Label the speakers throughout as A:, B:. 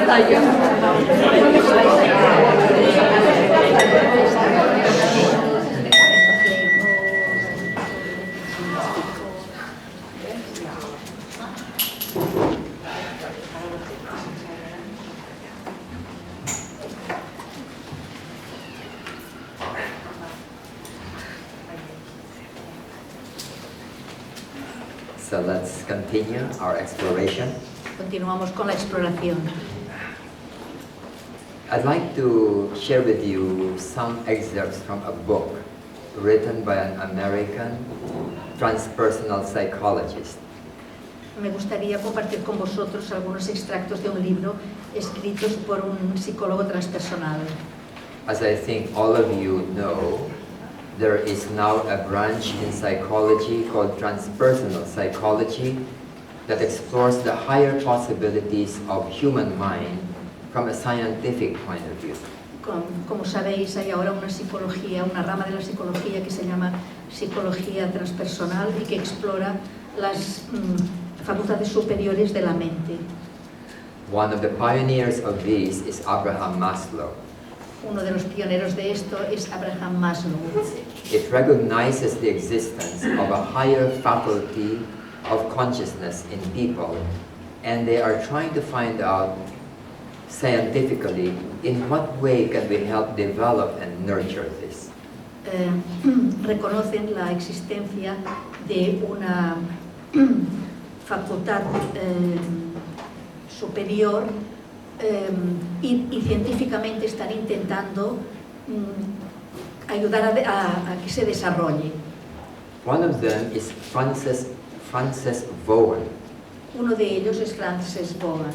A: pantalla.
B: So let's continue our exploration.
C: Continuamos con la exploración.
B: I'd like to share with you some excerpts from a book written by an American transpersonal psychologist.
C: Me gustaría compartir con vosotros algunos extractos de un libro escritos por un psicólogo transpersonal.
B: As I think all of you know, there is now a branch in psychology called transpersonal psychology that explores the higher possibilities of human mind from a scientific point of view.
C: Como sabéis, hay ahora una psicología, una rama de la psicología que se llama psicología transpersonal y que explora las facultades superiores de la mente.
B: One of the pioneers of this is Abraham Maslow.
C: Uno de los pioneros de esto es Abraham Maslow.
B: It recognizes the existence of a higher faculty of consciousness in people, and they are trying to find out scientifically in what way can we help develop and nurture this.
C: Reconocen la existencia de una facultad superior y científicamente están intentando ayudar a que se desarrolle.
B: One of them is Frances Vaughan,
C: Uno de ellos es Frances Vaughan,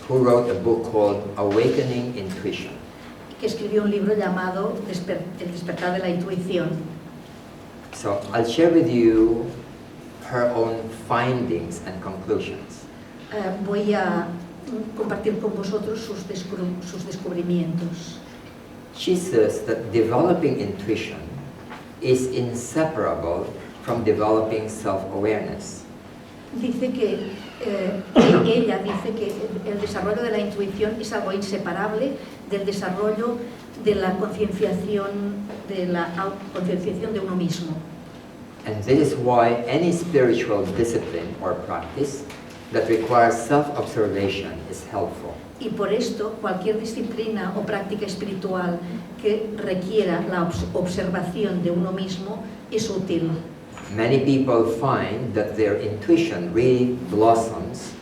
B: who wrote a book called Awakening Intuition.
C: que escribió un libro llamado El despertar de la intuición.
B: So I'll share with you her own findings and conclusions.
C: Voy a compartir con vosotros sus descubrimientos.
B: She says that developing intuition is inseparable from developing self-awareness.
C: Dice que ella dice que el desarrollo de la intuición es algo inseparable del desarrollo de la concienciación de uno mismo.
B: And this is why any spiritual discipline or practice that requires self-observation is helpful.
C: Y por esto, cualquier disciplina o práctica espiritual que requiera la observación de uno mismo es útil.
B: Many people find that their intuition really blossoms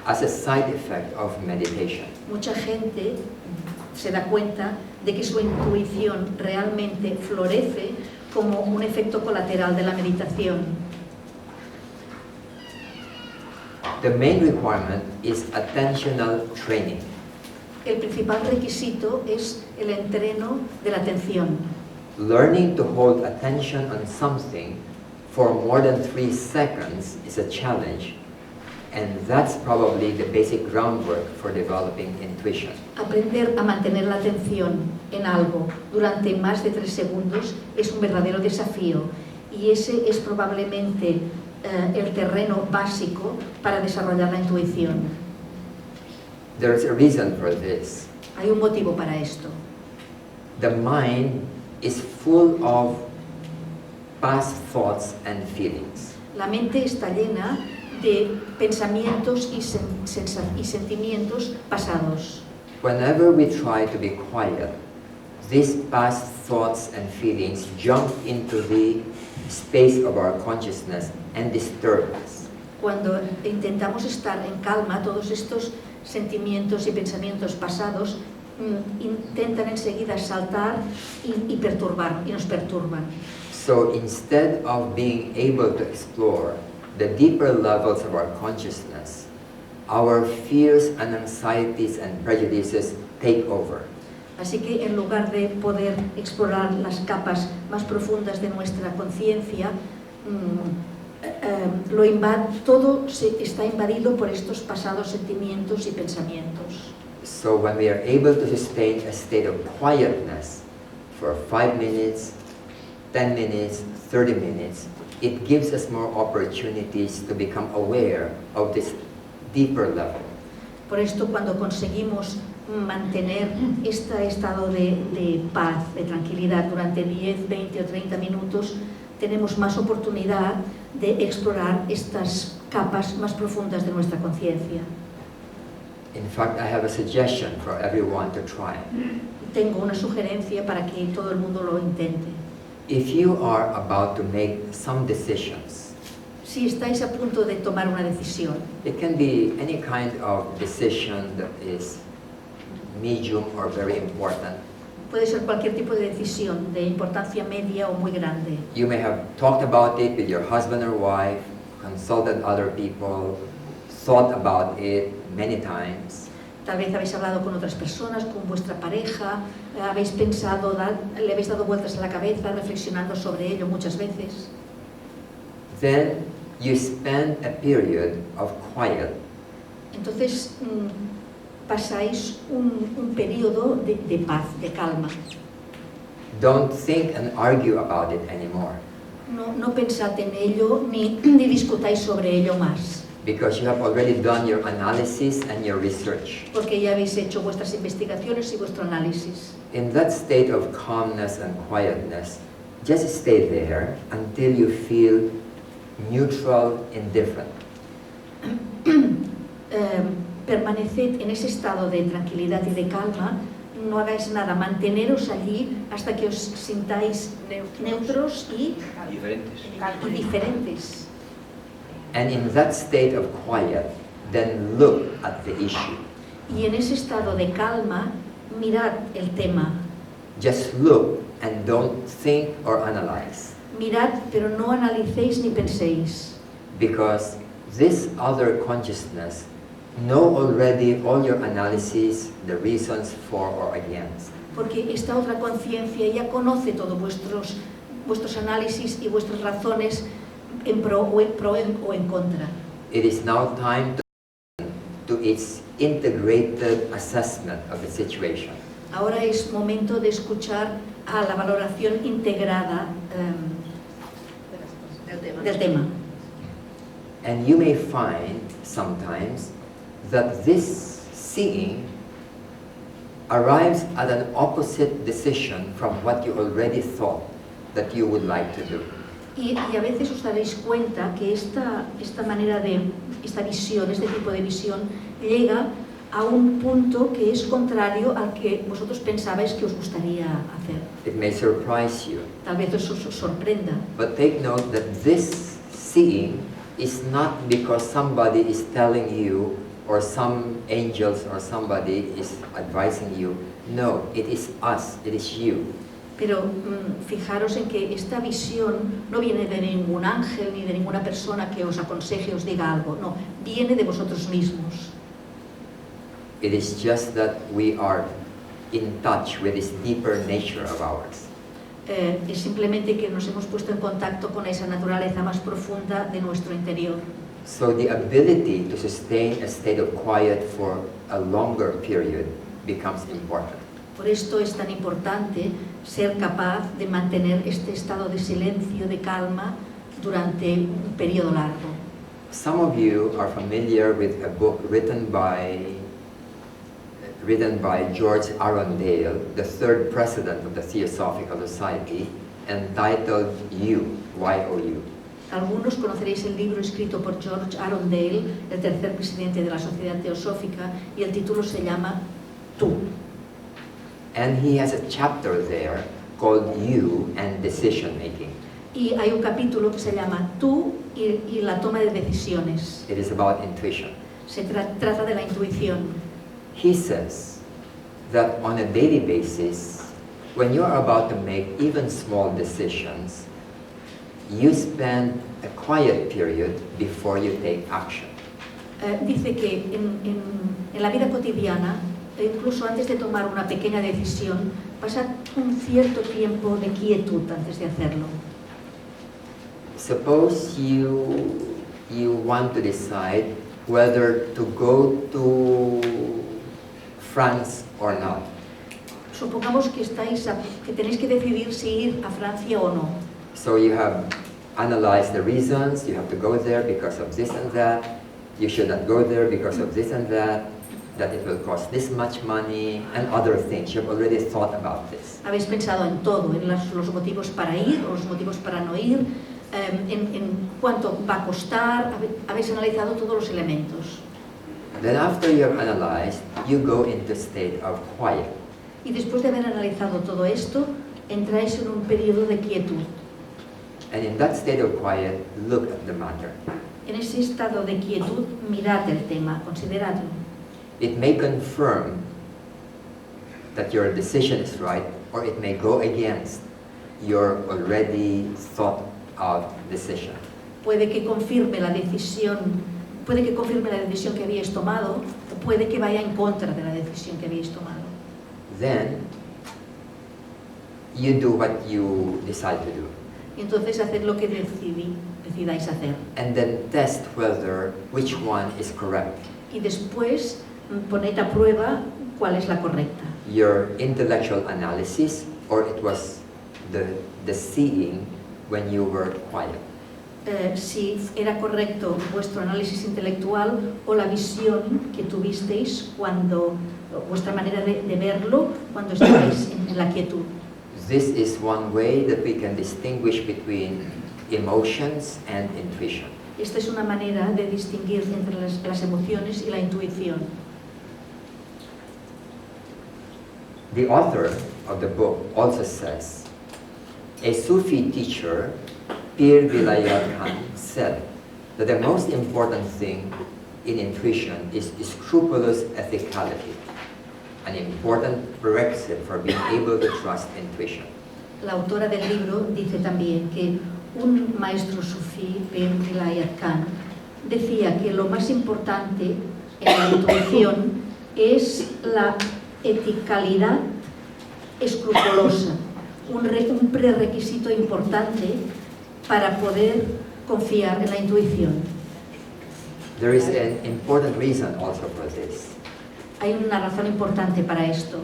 B: as a side effect of meditation.
C: Mucha gente se da cuenta de que su intuición realmente florece como un efecto colateral de la meditación.
B: The main requirement is attentional training.
C: El principal requisito es el entreno de la atención.
B: Learning to hold attention on something for more than 3 seconds is a challenge, and that's probably the basic groundwork for developing intuition.
C: Aprender a mantener la atención en algo durante más de 3 segundos es un verdadero desafío, y ese es probablemente el terreno básico para desarrollar la intuición.
B: There's a reason for this.
C: Hay un motivo para esto.
B: The mind is full of past thoughts and feelings.
C: La mente está llena de pensamientos y sentimientos pasados.
B: Whenever we try to be quiet, these past thoughts and feelings jump into the space of our consciousness and disturb us.
C: Cuando intentamos estar en calma, todos estos sentimientos y pensamientos pasados intentan enseguida saltar y perturbar, y nos perturban.
B: So instead of being able to explore the deeper levels of our consciousness, our fears and anxieties and prejudices take over.
C: Así que en lugar de poder explorar las capas más profundas de nuestra conciencia, todo está invadido por estos pasados sentimientos y pensamientos.
B: So when we are able to sustain a state of quietness for 5 minutes, 10 minutes, 30 minutes, it gives us more opportunities to become aware of this deeper level.
C: Por esto, cuando conseguimos mantener este estado de paz, de tranquilidad durante 10, 20 o 30 minutos, tenemos más oportunidad de explorar estas capas más profundas de nuestra conciencia.
B: In fact, I have a suggestion for everyone to try.
C: Tengo una sugerencia para que todo el mundo lo intente.
B: If you are about to make some decisions,
C: Si estáis a punto de tomar una decisión,
B: it can be any kind of decision that is medium or very important.
C: puede ser cualquier tipo de decisión, de importancia media o muy grande.
B: You may have talked about it with your husband or wife, consulted other people, thought about it many times.
C: Tal vez habéis hablado con otras personas, con vuestra pareja, habéis pensado, le habéis dado vueltas a la cabeza, reflexionando sobre ello muchas veces.
B: Then you spend a period of quiet
C: Entonces pasáis un periodo de paz, de calma.
B: Don't think and argue about it anymore,
C: No pensad en ello ni discutáis sobre ello más,
B: because you have already done your analysis and your research.
C: porque ya habéis hecho vuestras investigaciones y vuestro análisis.
B: In that state of calmness and quietness, just stay there until you feel neutral, indifferent.
C: Permaneced en ese estado de tranquilidad y de calma, no hagáis nada, manteneros allí hasta que os sintáis neutros y diferentes.
B: And in that state of quiet, then look at the issue.
C: Y en ese estado de calma, mirad el tema.
B: Just look and don't think or analyze,
C: Mirad, pero no analicéis ni penséis,
B: because this other consciousness know already all your analysis, the reasons for or against.
C: porque esta otra conciencia ya conoce todos vuestros análisis y vuestras razones en pro o en contra.
B: It is now time to its integrated assessment of the situation.
C: Ahora es momento de escuchar a la valoración integrada del tema.
B: And you may find sometimes that this seeing arrives at an opposite decision from what you already thought that you would like to do.
C: Y a veces os daréis cuenta que esta manera esta visión, este tipo de visión, llega a un punto que es contrario al que vosotros pensabais que os gustaría hacer.
B: It may surprise you,
C: Tal vez os sorprenda,
B: but take note that this seeing is not because somebody is telling you or some angels or somebody is advising you. No, it is us, it is you.
C: pero fijaros en que esta visión no viene de ningún ángel ni de ninguna persona que os aconseje, os diga algo, no, viene de vosotros mismos.
B: It is just that we are in touch with this deeper nature of ours.
C: Es simplemente que nos hemos puesto en contacto con esa naturaleza más profunda de nuestro interior.
B: So the ability to sustain a state of quiet for a longer period becomes important.
C: Por esto es tan importante ser capaz de mantener este estado de silencio, de calma, durante un periodo largo.
B: Some of you are familiar with a book written by George Arundel, the third president of the Theosophical Society, entitled You, Y-O-U.
C: Algunos conoceréis el libro escrito por George Arundel, el tercer presidente de la Sociedad Teosófica, y el título se llama Tú.
B: And he has a chapter there called You and Decision Making.
C: Y hay un capítulo que se llama Tú y la toma de decisiones.
B: It is about intuition.
C: Se trata de la intuición.
B: He says that on a daily basis, when you are about to make even small decisions, you spend a quiet period before you take action.
C: Dice que en la vida cotidiana, incluso antes de tomar una pequeña decisión, pasa un cierto tiempo de quietud antes de hacerlo.
B: Suppose you want to decide whether to go to France or not.
C: Supongamos que tenéis que decidir si ir a Francia o no.
B: So you have analyzed the reasons, you have to go there because of this and that, you should not go there because of this and that. that it will cost this much money and other things. You've already thought about this.
C: Habéis pensado en todo, en los motivos para ir o los motivos para no ir, en cuánto va a costar, habéis analizado todos los elementos.
B: Then after you have analyzed, you go into a state of quiet.
C: Y después de haber analizado todo esto, entráis en un periodo de quietud.
B: And in that state of quiet, look at the matter.
C: En ese estado de quietud, mirad el tema, consideradlo.
B: It may confirm that your decision is right, or it may go against your already thought of decision.
C: Puede que confirme la decisión, que habíais tomado, o puede que vaya en contra de la decisión que habíais tomado.
B: Then you do what you decide to do.
C: Y entonces haced lo que decidáis hacer.
B: And then test whether which one is correct.
C: Y después poned a prueba cuál es la correcta.
B: Your intellectual analysis, or it was the seeing when you were quiet.
C: Si era correcto vuestro análisis intelectual o la visión que tuvisteis cuando, vuestra manera de verlo cuando estabais en la quietud.
B: This is one way that we can distinguish between emotions and intuition.
C: Esta es una manera de distinguir entre las emociones y la intuición.
B: The author of the book also says, a Sufi teacher, Pir Vilayat Khan, said that the most important thing in intuition is scrupulous ethicality, an important prerequisite for being able to trust intuition.
C: La autora del libro dice también que un maestro sufí, Pir Vilayat Khan, decía que lo más importante en la intuición es la eticalidad escrupulosa, un prerequisito importante para poder confiar en la intuición.
B: There is an important reason also for this.
C: Hay una razón importante para esto.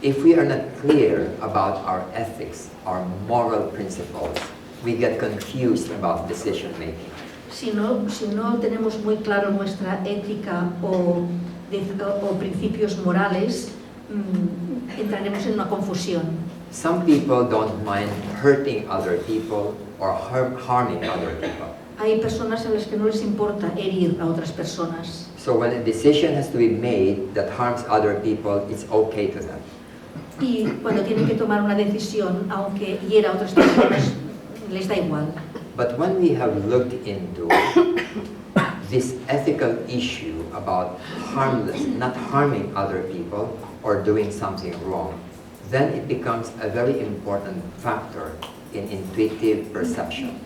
B: If we are not clear about our ethics, our moral principles, we get confused about decision making.
C: Si no tenemos muy claro nuestra ética o principios morales, entraremos en una confusión.
B: Some people don't mind hurting other people or harming other people.
C: Hay personas a las que no les importa herir a otras personas.
B: So when a decision has to be made that harms other people, it's okay to them.
C: Y cuando tienen que tomar una decisión, aunque hiera a otras personas, les da igual.
B: But when we have looked into this ethical issue about not harming other people or doing something wrong, then it becomes a very important factor in intuitive perception.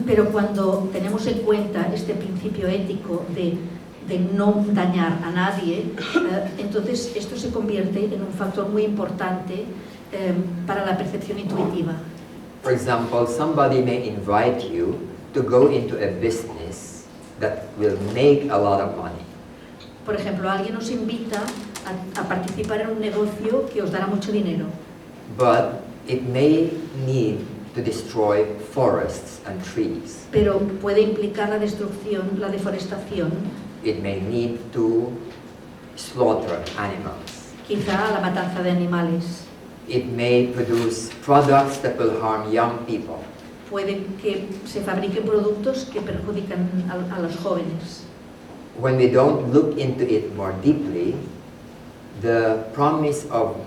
C: Pero cuando tenemos en cuenta este principio ético de no dañar a nadie, entonces esto se convierte en un factor muy importante para la percepción intuitiva.
B: For example, somebody may invite you to go into a business that will make a lot of money.
C: Por ejemplo, alguien os invita a participar en un negocio que os dará mucho dinero.
B: But it may need to destroy forests and trees.
C: Pero puede implicar la destrucción, la deforestación.
B: It may need to slaughter animals.
C: Quizá la matanza de animales.
B: It may produce products that will harm young people.
C: Puede que se fabriquen productos que perjudican a los jóvenes.
B: When we don't look into it more deeply, the promise of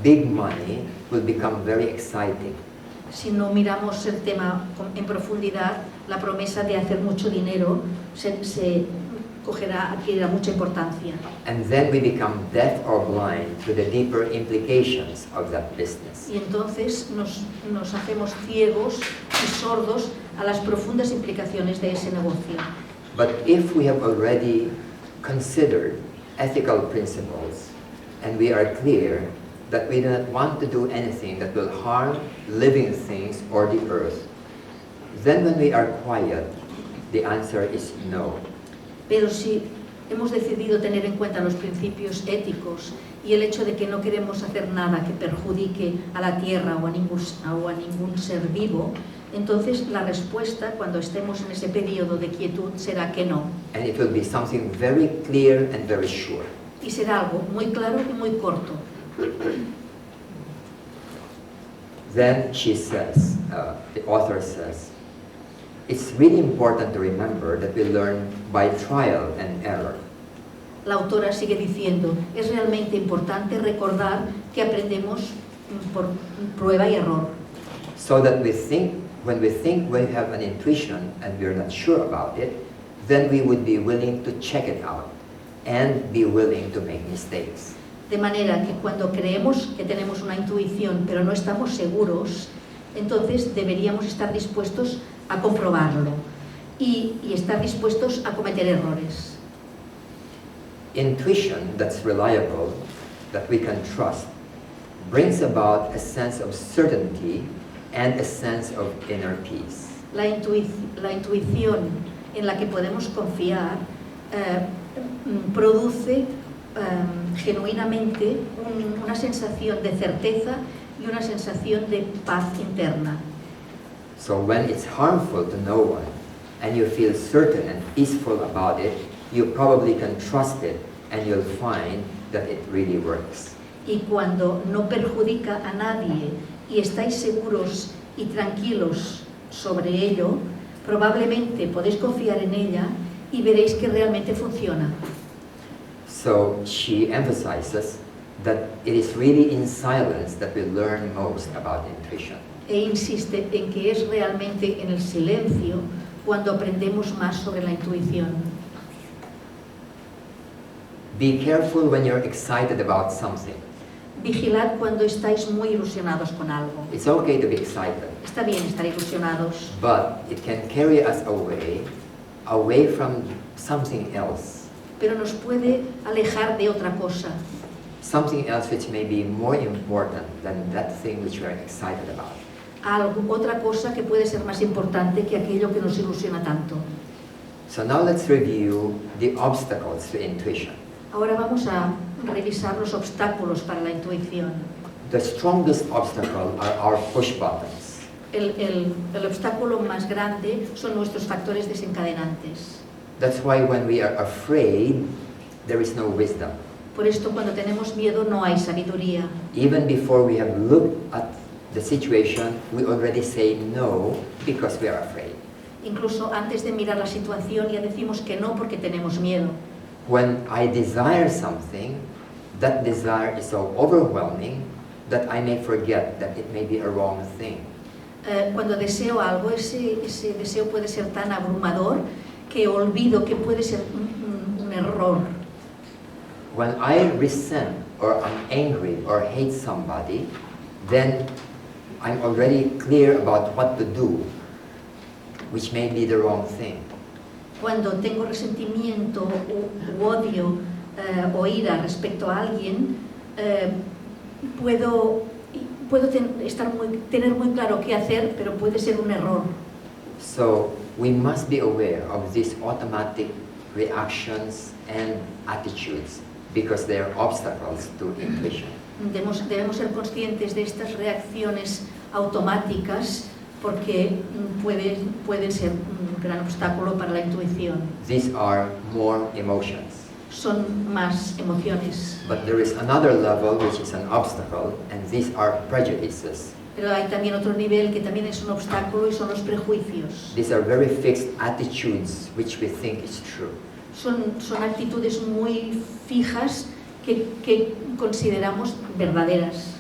B: big money will become very exciting.
C: Si no miramos el tema en profundidad, la promesa de hacer mucho dinero adquirirá mucha importancia.
B: And then we become deaf or blind to the deeper implications of that business.
C: Y entonces nos hacemos ciegos y sordos a las profundas implicaciones de ese negocio.
B: But if we have already considered ethical principles and we are clear that we do not want to do anything that will harm living things or the earth, then when we are quiet, the answer is no.
C: Pero si hemos decidido tener en cuenta los principios éticos y el hecho de que no queremos hacer nada que perjudique a la tierra o a ningún ser vivo, entonces la respuesta cuando estemos en ese periodo de quietud será que no.
B: And it will be something very clear and very sure.
C: y será algo muy claro y muy corto.
B: Then she says, the author says, it's really important to remember that we learn by trial and error.
C: La autora sigue diciendo, es realmente importante recordar que aprendemos por prueba y error.
B: So that when we think we have an intuition and we're not sure about it, then we would be willing to check it out and be willing to make mistakes.
C: De manera que cuando creemos que tenemos una intuición pero no estamos seguros, entonces deberíamos estar dispuestos a comprobarlo y estar dispuestos a cometer errores.
B: Intuition that's reliable, that we can trust, brings about a sense of certainty and a sense of inner peace.
C: La intuición en la que podemos confiar produce genuinamente una sensación de certeza y una sensación de paz interna.
B: So when it's harmful to no one and you feel certain and peaceful about it, you probably can trust it and you'll find that it really works.
C: Y cuando no perjudica a nadie y estáis seguros y tranquilos sobre ello, probablemente podéis confiar en ella y veréis que realmente funciona.
B: So she emphasizes that it is really in silence that we learn most about intuition.
C: E insiste en que es realmente en el silencio cuando aprendemos más sobre la intuición.
B: Be careful when you're excited about something.
C: Vigilad cuando estáis muy ilusionados con algo.
B: It's okay to be excited,
C: Está bien estar ilusionados,
B: but it can carry us away from something else.
C: pero nos puede alejar de otra cosa.
B: Something else which may be more important than that thing which we are excited about.
C: Otra cosa que puede ser más importante que aquello que nos ilusiona tanto.
B: So now let's review the obstacles to intuition.
C: Ahora vamos a revisar los obstáculos para la intuición.
B: The strongest obstacle are our push buttons.
C: El obstáculo más grande son nuestros factores desencadenantes.
B: That's why when we are afraid, there is no wisdom.
C: Por esto, cuando tenemos miedo, no hay sabiduría.
B: Even before we have looked at the situation, we already say no because we are afraid.
C: Incluso antes de mirar la situación, ya decimos que no porque tenemos miedo.
B: When I desire something, that desire is so overwhelming that I may forget that it may be a wrong thing.
C: Cuando deseo algo, ese deseo puede ser tan abrumador que olvido que puede ser un error.
B: When I resent or I'm angry or hate somebody, then I'm already clear about what to do, which may be the wrong thing.
C: Cuando tengo resentimiento u odio o ira respecto a alguien, puedo tener muy claro qué hacer, pero puede ser un error.
B: So we must be aware of these automatic reactions and attitudes because they are obstacles to intuition.
C: Debemos ser conscientes de estas reacciones automáticas porque pueden ser un gran obstáculo para la intuición.
B: These are more emotions.
C: Son más emociones.
B: But there is another level which is an obstacle, and these are prejudices.
C: Pero hay también otro nivel que también es un obstáculo y son los prejuicios.
B: These are very fixed attitudes which we think is true.
C: Son actitudes muy fijas que consideramos verdaderas.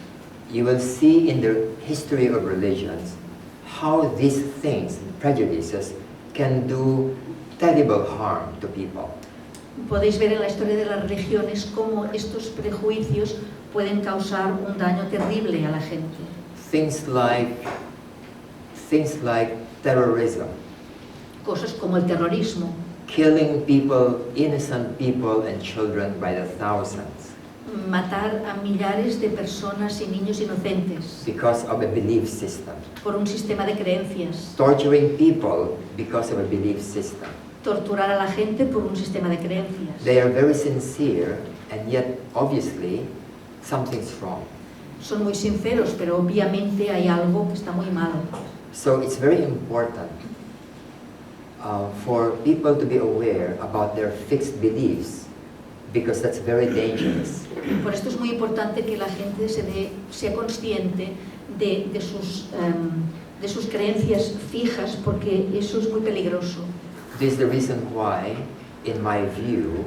B: You will see in the history of religions how these things, prejudices, can do terrible harm to people.
C: Podéis ver en la historia de las religiones cómo estos prejuicios pueden causar un daño terrible a la gente.
B: Things like terrorism,
C: Cosas como el terrorismo,
B: killing people, innocent people and children by the thousands
C: matar a millares de personas y niños inocentes
B: because of a belief system,
C: por un sistema de creencias,
B: torturing people because of a belief system.
C: torturar a la gente por un sistema de creencias.
B: They are very sincere and yet obviously something's wrong.
C: Son muy sinceros, pero obviamente hay algo que está muy mal.
B: So it's very important for people to be aware about their fixed beliefs because that's very dangerous.
C: Por esto es muy importante que la gente sea consciente de sus creencias fijas, porque eso es muy peligroso.
B: This is the reason why, in my view,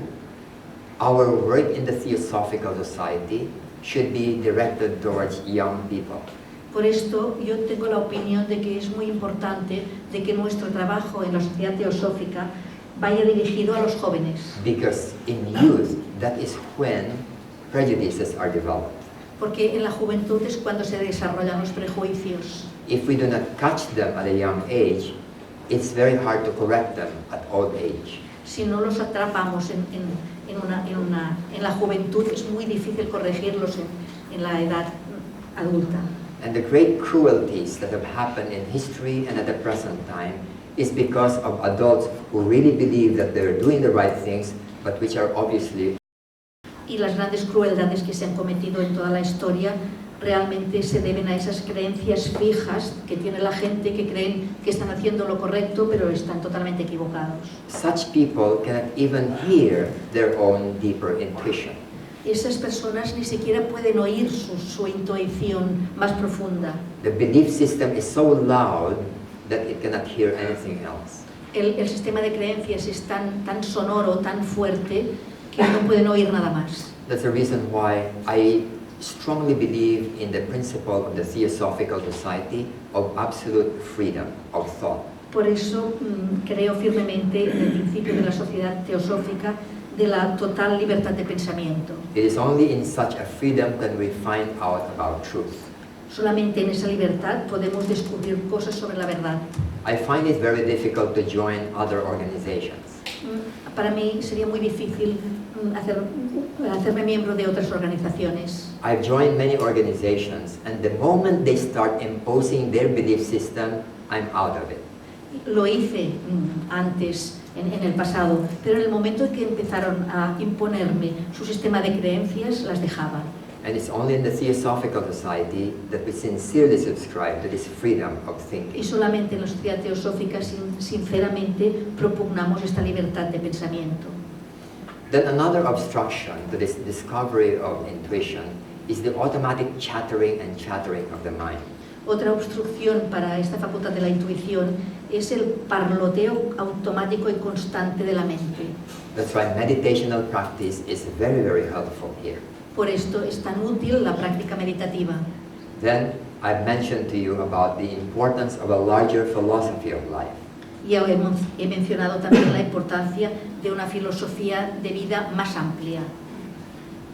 B: our work in the Theosophical Society should be directed towards young people.
C: Por esto yo tengo la opinión de que es muy importante de que nuestro trabajo en la Sociedad Teosófica vaya dirigido a los jóvenes.
B: Because in youth, that is when prejudices are developed.
C: Porque en la juventud es cuando se desarrollan los prejuicios.
B: If we do not catch them at a young age, it's very hard to correct them at old age.
C: Si no los atrapamos en la juventud, es muy difícil corregirlos en la edad adulta.
B: And the great cruelties that have happened in history and at the present time is because of adults who really believe that they're doing the right things, but which are obviously.
C: Y las grandes crueldades que se han cometido en toda la historia realmente se deben a esas creencias fijas que tiene la gente, que creen que están haciendo lo correcto, pero están totalmente equivocados.
B: Such people cannot even hear their own deeper intuition.
C: Esas personas ni siquiera pueden oír su intuición más profunda.
B: The belief system is so loud that it cannot hear anything else.
C: El sistema de creencias es tan sonoro, tan fuerte, que no pueden oír nada más.
B: That's the reason why I strongly believe in the principle of the Theosophical Society of absolute freedom of thought.
C: Por eso creo firmemente en el principio de la Sociedad Teosófica de la total libertad de pensamiento.
B: It is only in such a freedom can we find out about truth.
C: Solamente en esa libertad podemos descubrir cosas sobre la verdad.
B: I find it very difficult to join other organizations.
C: Para mí sería muy difícil hacerme miembro de otras organizaciones.
B: I've joined many organizations, and the moment they start imposing their belief system, I'm out of it.
C: Lo hice antes, en el pasado, pero en el momento en que empezaron a imponerme su sistema de creencias, las dejaba.
B: And it's only in the Theosophical Society that we sincerely subscribe to this freedom of thinking.
C: Y solamente en la Sociedad Teosófica sinceramente propugnamos esta libertad de pensamiento.
B: Then another obstruction to this discovery of intuition is the automatic chattering and chattering of the mind.
C: Otra obstrucción para esta facultad de la intuición es el parloteo automático y constante de la mente.
B: That's why meditational practice is very, very helpful here.
C: Por esto es tan útil la práctica meditativa.
B: Then I've mentioned to you about the importance of a larger philosophy of life.
C: Ya he mencionado también la importancia de una filosofía de vida más amplia.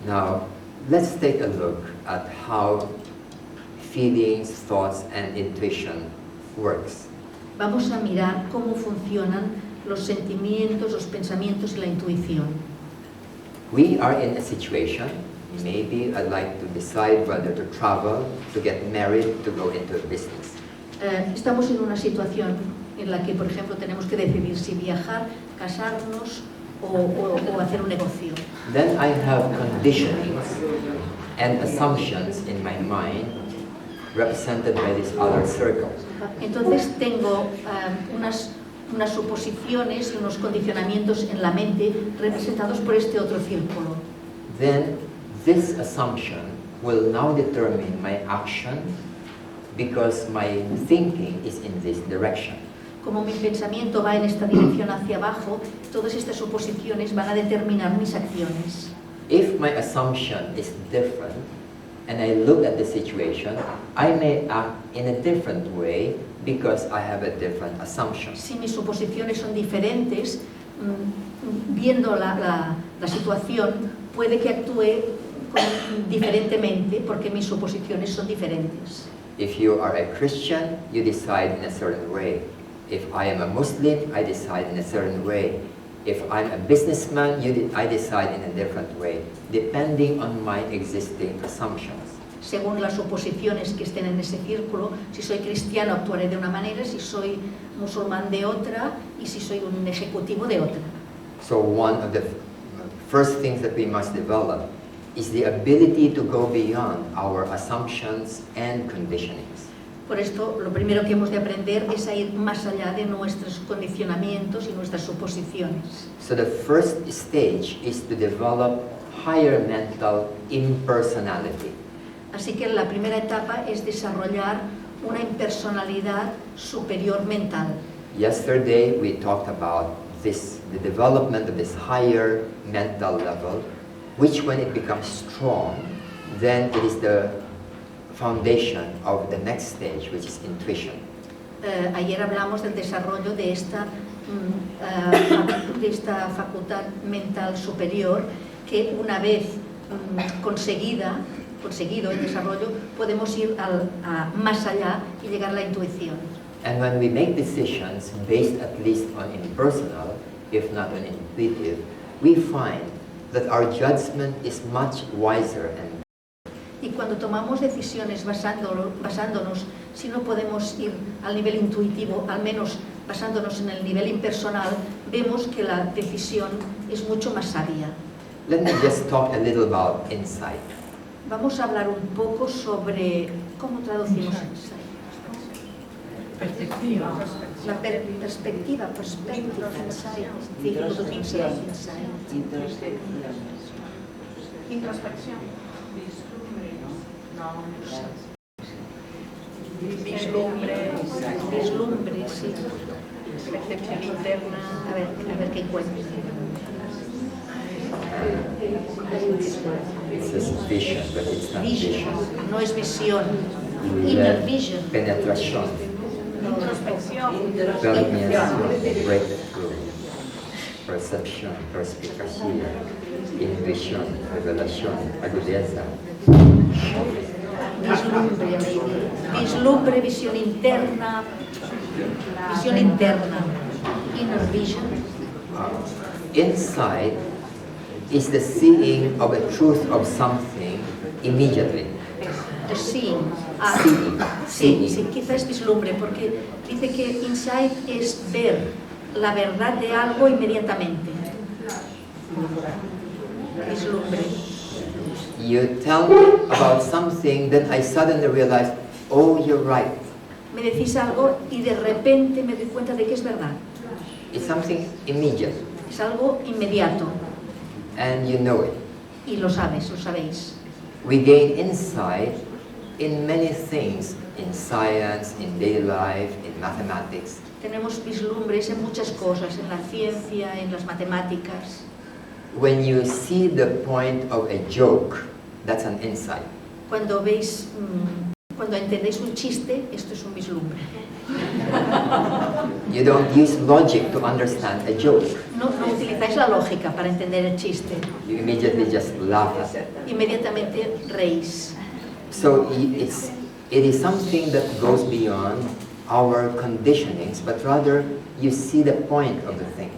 B: Now, let's take a look at how feelings, thoughts, and intuition works.
C: Vamos a mirar cómo funcionan los sentimientos, los pensamientos y la intuición.
B: We are in a situation, maybe I'd like to decide whether to travel, to get married, to go into a business.
C: Estamos en una situación en la que, por ejemplo, tenemos que decidir si viajar, casarnos o hacer un negocio.
B: Then I have conditionings and assumptions in my mind represented by this other circle.
C: Entonces tengo unas suposiciones y unos condicionamientos en la mente representados por este otro círculo.
B: Then this assumption will now determine my action because my thinking is in this direction.
C: Como mi pensamiento va en esta dirección hacia abajo, todas estas suposiciones van a determinar mis acciones.
B: If my assumption is different and I look at the situation, I may act in a different way because I have a different assumption.
C: Si mis suposiciones son diferentes, viendo la situación, puede que actúe diferentemente porque mis suposiciones son diferentes.
B: If you are a Christian, you decide in a certain way. If I am a Muslim, I decide in a certain way. If I'm a businessman, I decide in a different way, depending on my existing assumptions.
C: Según las suposiciones que estén en ese círculo, si soy cristiano actuaré de una manera, si soy musulmán de otra y si soy un ejecutivo de otra.
B: So one of the first things that we must develop is the ability to go beyond our assumptions and conditionings.
C: Por esto, lo primero que hemos de aprender es a ir más allá de nuestros condicionamientos y nuestras suposiciones.
B: So the first stage is to develop higher mental impersonality.
C: Así que la primera etapa es desarrollar una impersonalidad superior mental.
B: Yesterday we talked about this, the development of this higher mental level, which when it becomes strong, then it is the foundation of the next stage, which is intuition.
C: Ayer hablamos del desarrollo de esta facultad mental superior que una vez conseguido el desarrollo, podemos ir más allá y llegar a la intuición.
B: And when we make decisions based at least on impersonal, if not on intuitive, we find that our judgment is much wiser and
C: y cuando tomamos decisiones basándonos, si no podemos ir al nivel intuitivo, al menos basándonos en el nivel impersonal, vemos que la decisión es mucho más sabia.
B: Let me just talk a little about insight.
C: Vamos a hablar un poco sobre cómo traducimos insight.
A: Perspectiva.
C: La perspectiva, perspective, insight, difficult to translate insight.
A: Introspección.
C: Vislumbre, sí.
A: Percepción interna.
C: A ver qué encuentro.
B: It says vision, but it's not vision.
C: No es visión. Inner vision.
B: Penetración,
A: Introspección.
B: permeación, breakthrough, percepción, perspicacia, intuición, revelación, agudeza.
C: Vislumbre, visión interna, inner vision.
B: Insight is the seeing of the truth of something immediately.
C: The seeing. Sí, quizás es vislumbre, porque dice que insight es ver la verdad de algo inmediatamente. Vislumbre.
B: You tell about something, then I suddenly realize, oh, you're right.
C: Me decís algo y de repente me doy cuenta de que es verdad.
B: It's something immediate,
C: Es algo inmediato
B: and you know it.
C: y lo sabéis.
B: We gain insight in many things, in science, in daily life, in mathematics.
C: Tenemos vislumbres en muchas cosas, en la ciencia, en las matemáticas.
B: When you see the point of a joke, that's an insight.
C: Cuando entendéis un chiste, esto es un vislumbre.
B: You don't use logic to understand a joke.
C: No utilizáis la lógica para entender el chiste.
B: You immediately just laugh at it.
C: Inmediatamente reís.
B: So it is something that goes beyond our conditionings, but rather you see the point of the thing.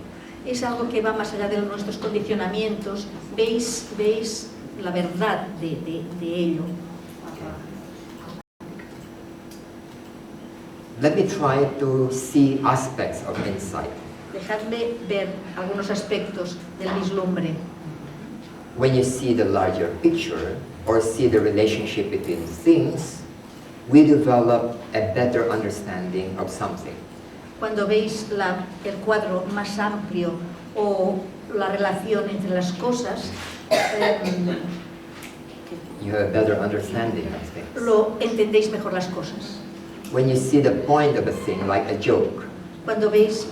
C: Es algo que va más allá de nuestros condicionamientos. Veis la verdad de ello.
B: Let me try to see aspects of insight.
C: Dejadme ver algunos aspectos del vislumbre.
B: When you see the larger picture or see the relationship between things, we develop a better understanding of something.
C: Cuando veis el cuadro más amplio o la relación entre las cosas,
B: You have a better understanding of things.
C: lo entendéis mejor las cosas.
B: When you see the point of a thing, like a joke,
C: Cuando veis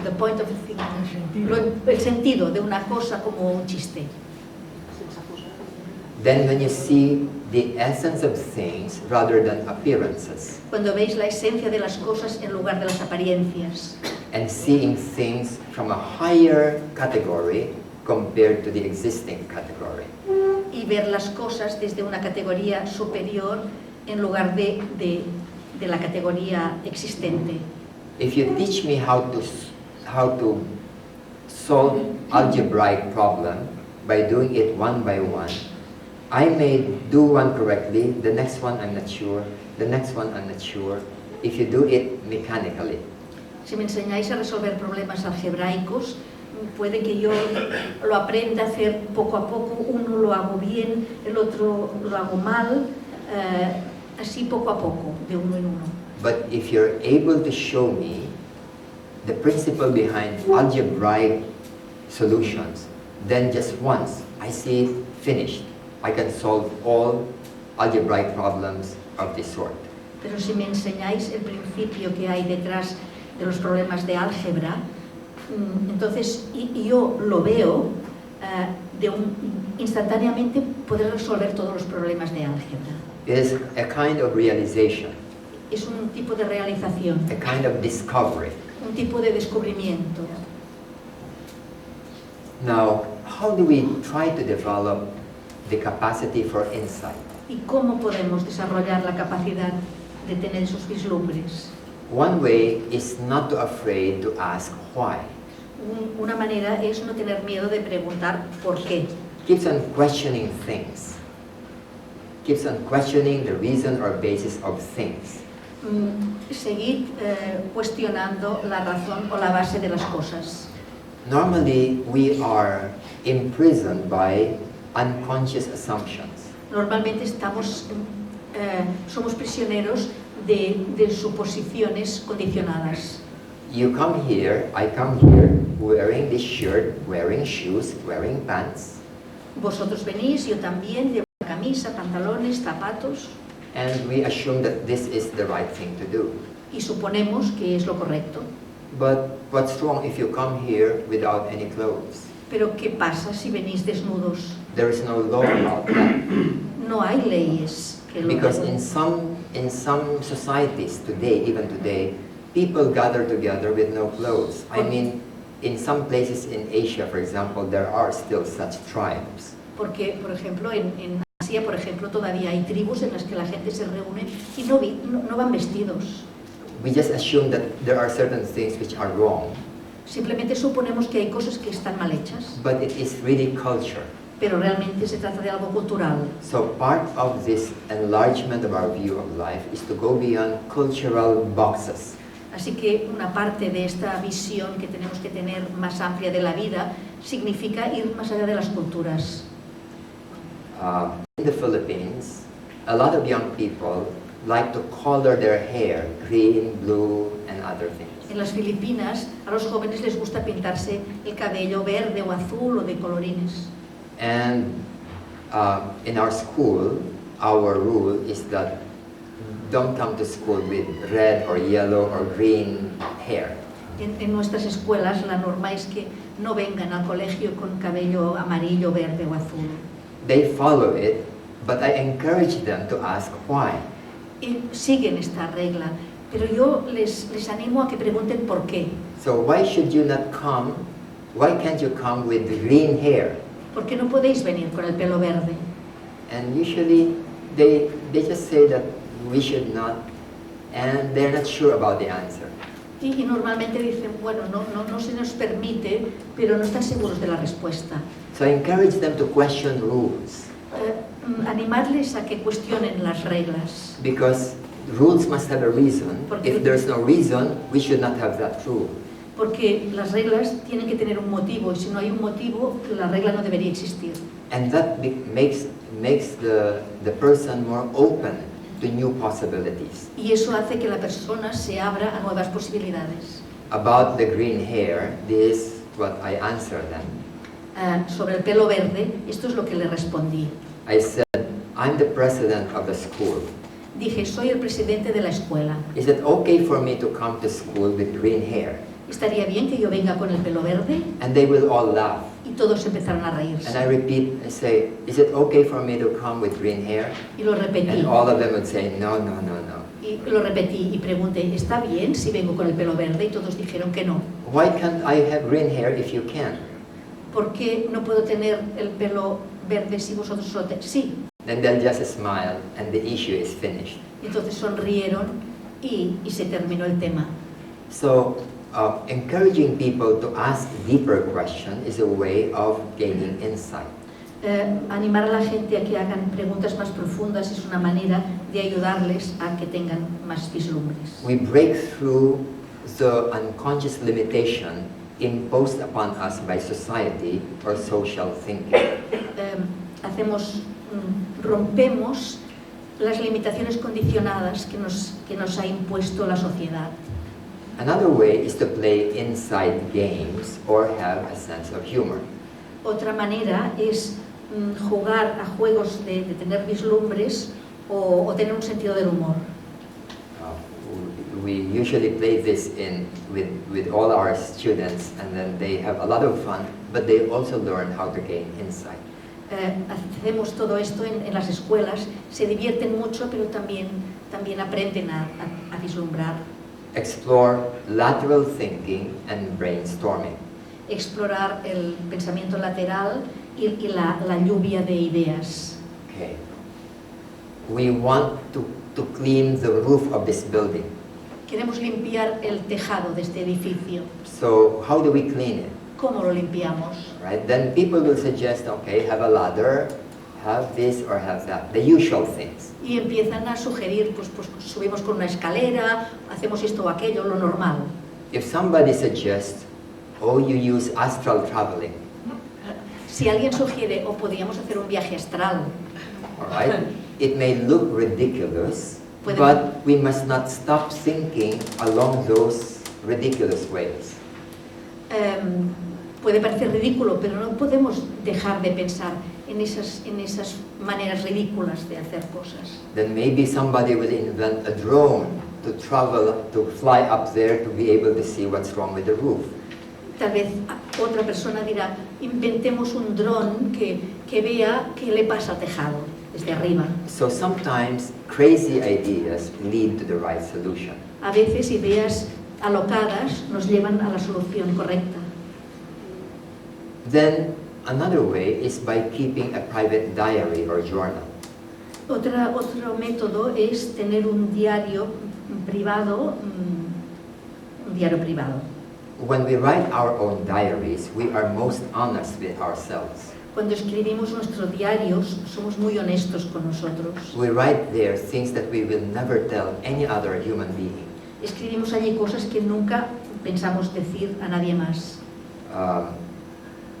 C: the point of a thing, el sentido de una cosa como un chiste.
B: then when you see the essence of things rather than appearances,
C: Cuando veis la esencia de las cosas en lugar de las apariencias.
B: and seeing things from a higher category compared to the existing category.
C: Y ver las cosas desde una categoría superior en lugar de la categoría existente.
B: If you teach me how to solve algebraic problem by doing it one by one, I may do one correctly, the next one I'm not sure, the next one I'm not sure, if you do it mechanically.
C: Si me enseñáis a resolver problemas algebraicos, puede que yo lo aprenda a hacer poco a poco, uno lo hago bien, el otro lo hago mal, así poco a poco, de uno en uno.
B: But if you're able to show me the principle behind algebraic solutions, then just once I see it finished, I can solve all algebraic problems of this sort.
C: Pero si me enseñáis el principio que hay detrás de los problemas de álgebra, entonces yo lo veo, instantáneamente poder resolver todos los problemas de álgebra.
B: It is a kind of realization,
C: Es un tipo de realización,
B: a kind of discovery.
C: un tipo de descubrimiento.
B: Now, how do we try to develop the capacity for insight?
C: ¿Y cómo podemos desarrollar la capacidad de tener esos vislumbres?
B: One way is not to afraid to ask why.
C: Una manera es no tener miedo de preguntar por qué.
B: Keeps on questioning things. Keeps on questioning the reason or basis of things.
C: Seguir cuestionando la razón o la base de las cosas.
B: Normally, we are imprisoned by unconscious assumptions.
C: Normalmente somos prisioneros de suposiciones condicionadas.
B: You come here, I come here, wearing this shirt, wearing shoes, wearing pants,
C: Vosotros venís, yo también, llevo camisa, pantalones, zapatos,
B: and we assume that this is the right thing to do.
C: y suponemos que es lo correcto.
B: But what's wrong if you come here without any clothes?
C: Pero ¿qué pasa si venís desnudos?
B: There is no law about that.
C: No hay leyes que lo
B: Because
C: hagan.
B: in some societies today, even today, people gather together with no clothes. I mean, in some places in Asia, for example, there are still such tribes.
C: Porque, por ejemplo, en Asia, por ejemplo, todavía hay tribus en las que la gente se reúne y no van vestidos.
B: We just assume that there are certain things which are wrong,
C: Simplemente suponemos que hay cosas que están mal hechas,
B: but it is really culture.
C: pero realmente se trata de algo cultural.
B: So part of this enlargement of our view of life is to go beyond cultural boxes.
C: Así que una parte de esta visión que tenemos que tener más amplia de la vida significa ir más allá de las culturas.
B: In the Philippines, a lot of young people like to color their hair green, blue, and other things.
C: En las Filipinas, a los jóvenes les gusta pintarse el cabello verde o azul o de colorines.
B: And in our school, our rule is that don't come to school with red or yellow or green hair.
C: En nuestras escuelas la norma es que no vengan al colegio con cabello amarillo, verde o azul.
B: They follow it, but I encourage them to ask why.
C: Y siguen esta regla, pero yo les animo a que pregunten por qué.
B: So why should you not come? Why can't you come with green hair?
C: ¿Por qué no podéis venir con el pelo verde?
B: And usually they just say that we should not, and they're not sure about the answer.
C: Y normalmente dicen, bueno, no se nos permite, pero no están seguros de la respuesta.
B: So I encourage them to question rules,
C: Animarles a que cuestionen las reglas,
B: because rules must have a reason.
C: Porque-
B: If there's no reason, we should not have that rule.
C: porque las reglas tienen que tener un motivo, y si no hay un motivo, la regla no debería existir.
B: And that makes the person more open to new possibilities.
C: Y eso hace que la persona se abra a nuevas posibilidades.
B: About the green hair, this is what I answer them.
C: Sobre el pelo verde, esto es lo que le respondí.
B: I said, I'm the president of the school.
C: Dije, soy el presidente de la escuela.
B: Is it okay for me to come to school with green hair?
C: ¿Estaría bien que yo venga con el pelo verde?
B: And they will all laugh.
C: Y todos empezaron a
B: And
C: reírse.
B: I repeat, I say, is it okay for me to come with green hair?
C: Y lo repetí.
B: And all of them would say, no, no, no, no.
C: Y lo repetí y pregunté, ¿está bien si vengo con el pelo verde? Y todos dijeron que no.
B: Why can't I have green hair if you can?
C: ¿Por qué no puedo tener el pelo verde si vosotros lo tenéis? Sí.
B: Then they'll just smile and the issue is finished.
C: Entonces sonrieron y se terminó el tema.
B: So encouraging people to ask deeper questions is a way of gaining insight.
C: Animar a la gente a que hagan preguntas más profundas es una manera de ayudarles a que tengan más vislumbres.
B: We break through the unconscious limitation imposed upon us by society or social thinking.
C: Rompemos las limitaciones condicionadas que nos ha impuesto la sociedad.
B: Another way is to play inside games or have a sense of humor.
C: Otra manera es jugar a juegos de tener vislumbres o tener un sentido del humor.
B: We usually play this with all our students, and then they have a lot of fun, but they also learn how to gain insight.
C: Hacemos todo esto en las escuelas, se divierten mucho, pero también aprenden a vislumbrar.
B: Explore lateral thinking and brainstorming.
C: Explorar el pensamiento lateral y la lluvia de ideas.
B: Okay. We want to clean the roof of this building.
C: Queremos limpiar el tejado de este edificio.
B: So how do we clean it?
C: ¿Cómo lo limpiamos?
B: Right? Then people will suggest, okay, have a ladder, have this or have that, the usual things.
C: Y empiezan a sugerir, pues subimos con una escalera, hacemos esto o aquello, lo normal.
B: If somebody suggests, oh, you use astral traveling.
C: Si alguien sugiere, o podríamos hacer un viaje astral.
B: All right? It may look ridiculous,
C: Puede-
B: but we must not stop thinking along those ridiculous ways.
C: Puede parecer ridículo, pero no podemos dejar de pensar en esas maneras ridículas de hacer cosas.
B: Then maybe somebody will invent a drone to travel, to fly up there to be able to see what's wrong with the roof.
C: Tal vez otra persona dirá, inventemos un dron que vea qué le pasa al tejado desde arriba.
B: So sometimes crazy ideas lead to the right solution.
C: A veces ideas alocadas nos llevan a la solución correcta.
B: Then another way is by keeping a private diary or journal.
C: Otro método es tener un diario privado,
B: When we write our own diaries, we are most honest with ourselves.
C: Cuando escribimos nuestros diarios, somos muy honestos con nosotros.
B: We write there things that we will never tell any other human being.
C: Escribimos allí cosas que nunca pensamos decir a nadie más.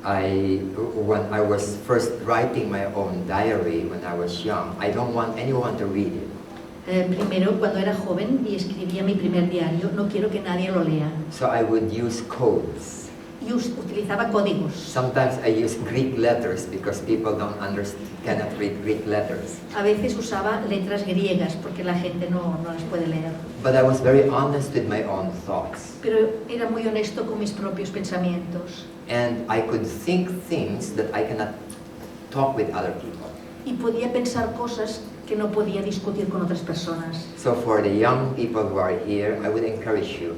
B: When I was first writing my own diary when I was young, I don't want anyone to read it.
C: Primero, cuando era joven y escribía mi primer diario, no quiero que nadie lo lea.
B: So I would use codes.
C: Y utilizaba códigos.
B: Sometimes I use Greek letters because people cannot read Greek letters.
C: A veces usaba letras griegas porque la gente no las puede leer.
B: But I was very honest with my own thoughts.
C: Pero era muy honesto con mis propios pensamientos.
B: And I could think things that I cannot talk with other people.
C: Y podía pensar cosas que no podía discutir con otras personas.
B: So for the young people who are here, I would encourage you.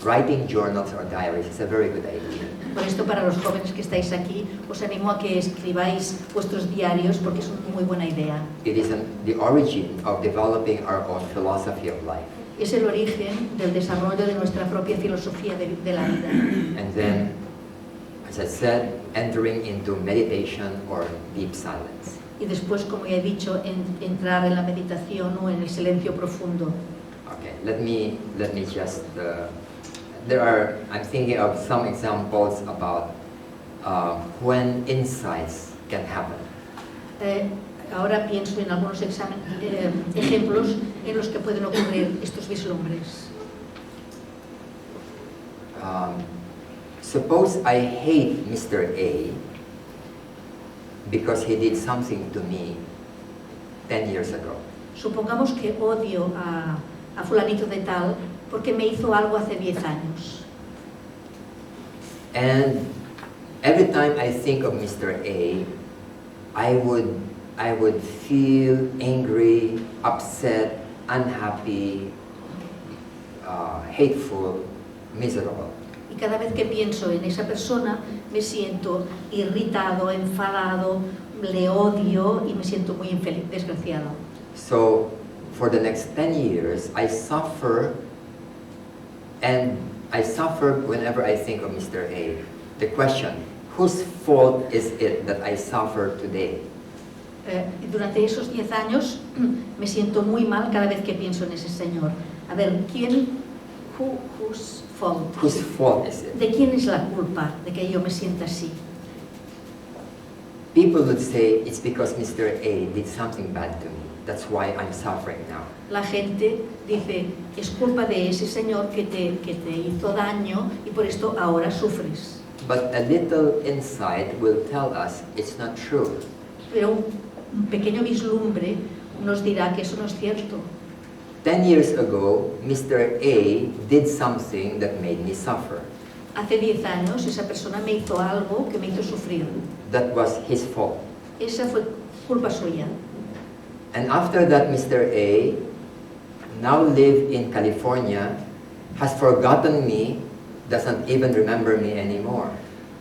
B: Writing journals or diaries is a very good idea.
C: Por esto, para los jóvenes que estáis aquí, os animo a que escribáis vuestros diarios porque es una muy buena idea.
B: It is the origin of developing our own philosophy of life.
C: Es el origen del desarrollo de nuestra propia filosofía de la vida.
B: And then, as I said, entering into meditation or deep silence.
C: Y después, como ya he dicho, entrar en la meditación o en el silencio profundo.
B: Okay, let me just. I'm thinking of some examples about when insights can happen.
C: Ahora pienso en algunos ejemplos en los que pueden ocurrir estos vislumbres.
B: Suppose I hate Mr. A because he did something to me 10 years ago.
C: Supongamos que odio a fulanito de tal porque me hizo algo hace 10 años.
B: And every time I think of Mr. A, I would feel angry, upset, unhappy, hateful, miserable.
C: Y cada vez que pienso en esa persona me siento irritado, enfadado, le odio y me siento muy infeliz, desgraciado.
B: So for the next 10 years, I suffer whenever I think of Mr. A. The question, whose fault is it that I suffer today?
C: Durante esos 10 años me siento muy mal cada vez que pienso en ese señor. A ver, whose fault?
B: Whose fault is it?
C: ¿De quién es la culpa de que yo me sienta así?
B: People would say, it's because Mr. A did something bad to me. That's why I'm suffering now.
C: La gente dice, es culpa de ese señor que te hizo daño y por esto ahora sufres.
B: But a little insight will tell us it's not true.
C: Pero un pequeño vislumbre nos dirá que eso no es cierto.
B: 10 years ago, Mr. A did something that made me suffer.
C: Hace 10 años esa persona me hizo algo que me hizo sufrir.
B: That was his fault.
C: Esa fue culpa suya.
B: And after that, Mr. A now live in California, has forgotten me, doesn't even remember me anymore.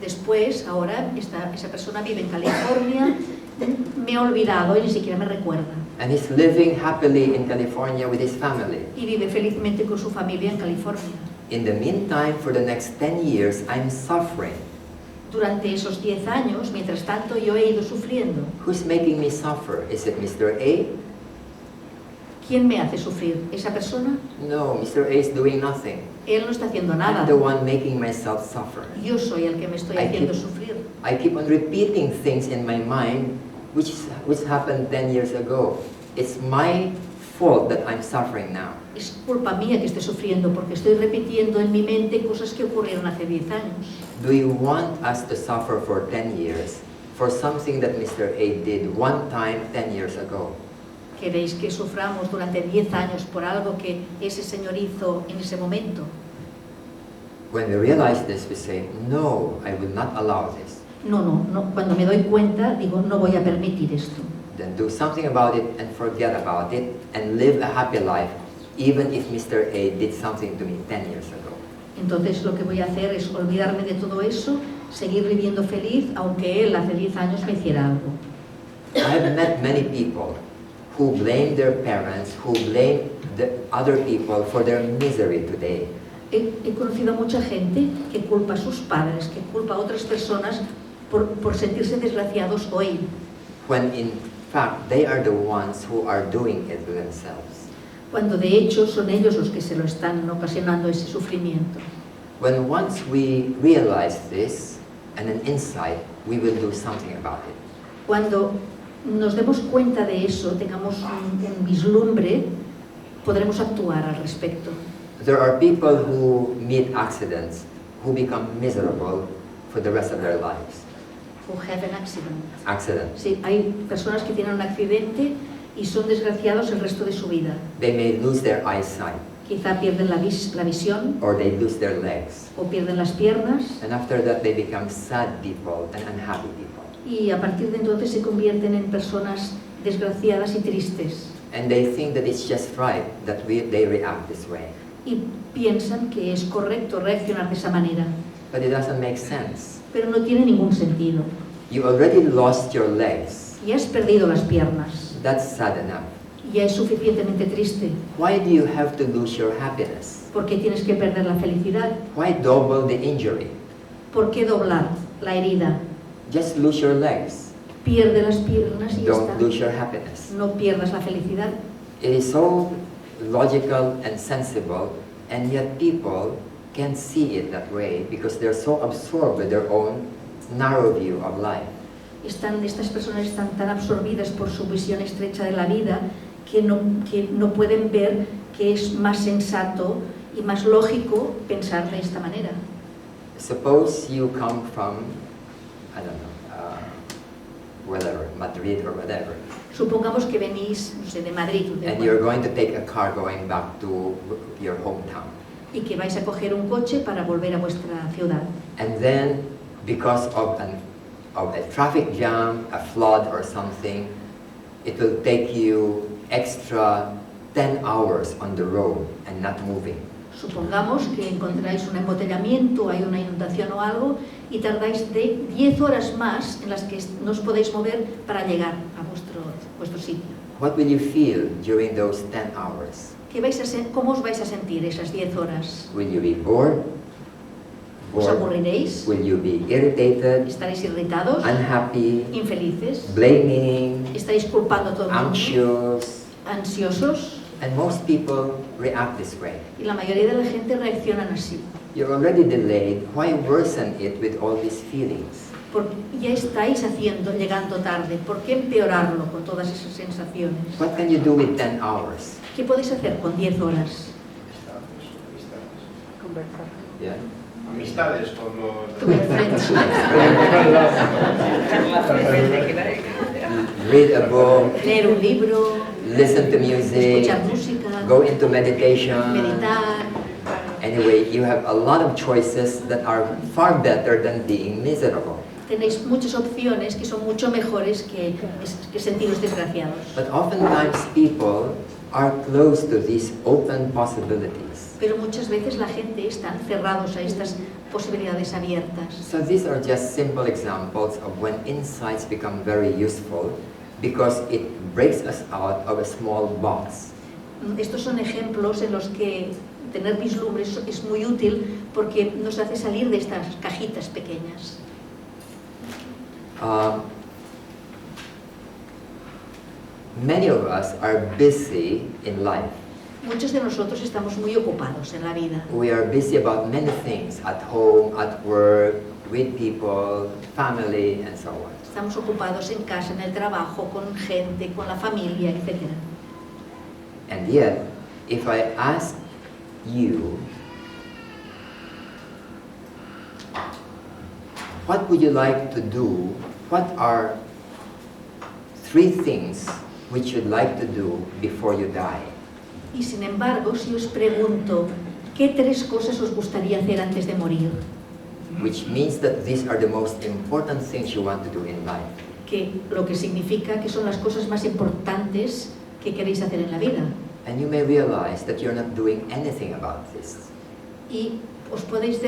C: Después, ahora, esa persona vive en California, me ha olvidado y ni siquiera me recuerda.
B: And he's living happily in California with his family.
C: Y vive felizmente con su familia en California.
B: In the meantime, for the next 10 years, I'm suffering.
C: Durante esos 10 años, mientras tanto, yo he ido sufriendo.
B: Who's making me suffer? Is it Mr. A?
C: ¿Quién me hace sufrir? ¿Esa persona?
B: No, Mr. A is doing nothing.
C: Él no está haciendo
B: I'm
C: nada.
B: the one making myself suffer.
C: Yo soy el que me estoy
B: I
C: haciendo
B: keep-
C: sufrir.
B: I keep on repeating things in my mind which happened 10 years ago. It's my fault that I'm suffering now.
C: Es culpa mía que esté sufriendo porque estoy repitiendo en mi mente cosas que ocurrieron hace 10 años.
B: Do you want us to suffer for 10 years for something that Mr. A did one time 10 years ago?
C: ¿Queréis que suframos durante 10 años por algo que ese señor hizo en ese momento?
B: When we realize this, we say, no, I will not allow this.
C: No. Cuando me doy cuenta, digo, no voy a permitir esto.
B: Then do something about it and forget about it and live a happy life, even if Mr. A did something to me 10 years ago.
C: Entonces lo que voy a hacer es olvidarme de todo eso, seguir viviendo feliz, aunque él hace 10 años me hiciera algo.
B: I have met many people who blame their parents, who blame the other people for their misery today.
C: He conocido a mucha gente que culpa a sus padres, que culpa a otras personas por sentirse desgraciados hoy,
B: When in fact, they are the ones who are doing it to themselves.
C: cuando de hecho son ellos los que se lo están ocasionando ese sufrimiento.
B: When once we realize this and an insight, we will do something about it.
C: Cuando nos demos cuenta de eso, tengamos un vislumbre, podremos actuar al respecto.
B: There are people who meet accidents, who become miserable for the rest of their lives.
C: Who have an accident.
B: Accidents.
C: Sí, hay personas que tienen un accidente y son desgraciados el resto de su vida.
B: They may lose their eyesight,
C: Quizá pierden la visión
B: or they lose their legs.
C: o pierden las piernas
B: And after that, they become sad people and unhappy people.
C: y a partir de entonces se convierten en personas desgraciadas y tristes.
B: And they think that it's just right that they react this way.
C: Y piensan que es correcto reaccionar de esa manera,
B: But it doesn't make sense.
C: pero no tiene ningún sentido.
B: You already lost your legs.
C: Ya has perdido las piernas,
B: That's sad enough.
C: ya es suficientemente triste.
B: Why do you have to lose your happiness?
C: ¿Por qué tienes que perder la felicidad?
B: Why double the injury?
C: ¿Por qué doblar la herida?
B: Just lose your legs.
C: Pierde las piernas y ya
B: Don't
C: está.
B: lose your happiness.
C: No pierdas la felicidad.
B: It is so logical and sensible, and yet people can't see it that way because they're so absorbed with their own narrow view of life.
C: Estas personas están tan absorbidas por su visión estrecha de la vida que no pueden ver que es más sensato y más lógico pensar de esta manera.
B: Suppose you come from, I don't know, whatever, Madrid or whatever,
C: Supongamos que venís, no sé, de Madrid o de
B: and you're going to take a car going back to your hometown.
C: y que vais a coger un coche para volver a vuestra ciudad.
B: And then, because of a traffic jam, a flood or something, it will take you extra 10 hours on the road and not moving.
C: Supongamos que encontráis un embotellamiento, hay una inundación o algo y tardáis de 10 horas más en las que no os podéis mover para llegar a vuestro sitio.
B: What will you feel during those 10 hours?
C: ¿Cómo os vais a sentir esas 10 horas?
B: Will you be bored?
C: ¿Os aburriréis?
B: Will you be irritated,
C: ¿Estaréis irritados?
B: unhappy,
C: ¿Infelices?
B: blaming,
C: ¿Estáis culpando a todo el mundo?
B: anxious?
C: ¿Ansiosos?
B: And most people react this way.
C: Y la mayoría de la gente reaccionan así.
B: You're already delayed. Why worsen it with all these feelings?
C: Porque ya estáis llegando tarde. ¿Por qué empeorarlo con todas esas sensaciones?
B: What can you do with 10 hours?
C: ¿Qué podéis hacer con 10 horas?
A: Conversar.
B: Yeah.
D: Amistades con los...
C: To make friends.
B: Read a book,
C: Leer un libro,
B: listen to music,
C: escuchar música,
B: go into meditation.
C: meditar.
B: Anyway, you have a lot of choices that are far better than being miserable.
C: Tenéis muchas opciones que son mucho mejores que sentiros desgraciados.
B: But oftentimes people are close to these open possibilities.
C: Pero muchas veces la gente está cerrados a estas posibilidades abiertas.
B: So these are just simple examples of when insights become very useful because it breaks us out of a small box.
C: Estos son ejemplos en los que tener vislumbres es muy útil porque nos hace salir de estas cajitas pequeñas.
B: Many of us are busy in life.
C: Muchos de nosotros estamos muy ocupados en la vida.
B: We are busy about many things, at home, at work, with people, family, and so on.
C: Estamos ocupados en casa, en el trabajo, con gente, con la familia, etc.
B: And yet, if I ask you, what would you like to do? What are 3 things which you'd like to do before you die?
C: Y sin embargo, si os pregunto, ¿qué 3 cosas os gustaría hacer antes de morir?
B: Which means that these are the most important things you want to do in life.
C: Que lo que significa que son las cosas más importantes que queréis hacer en la vida.
B: And you may realize that you're not doing anything about this.
C: Y os podéis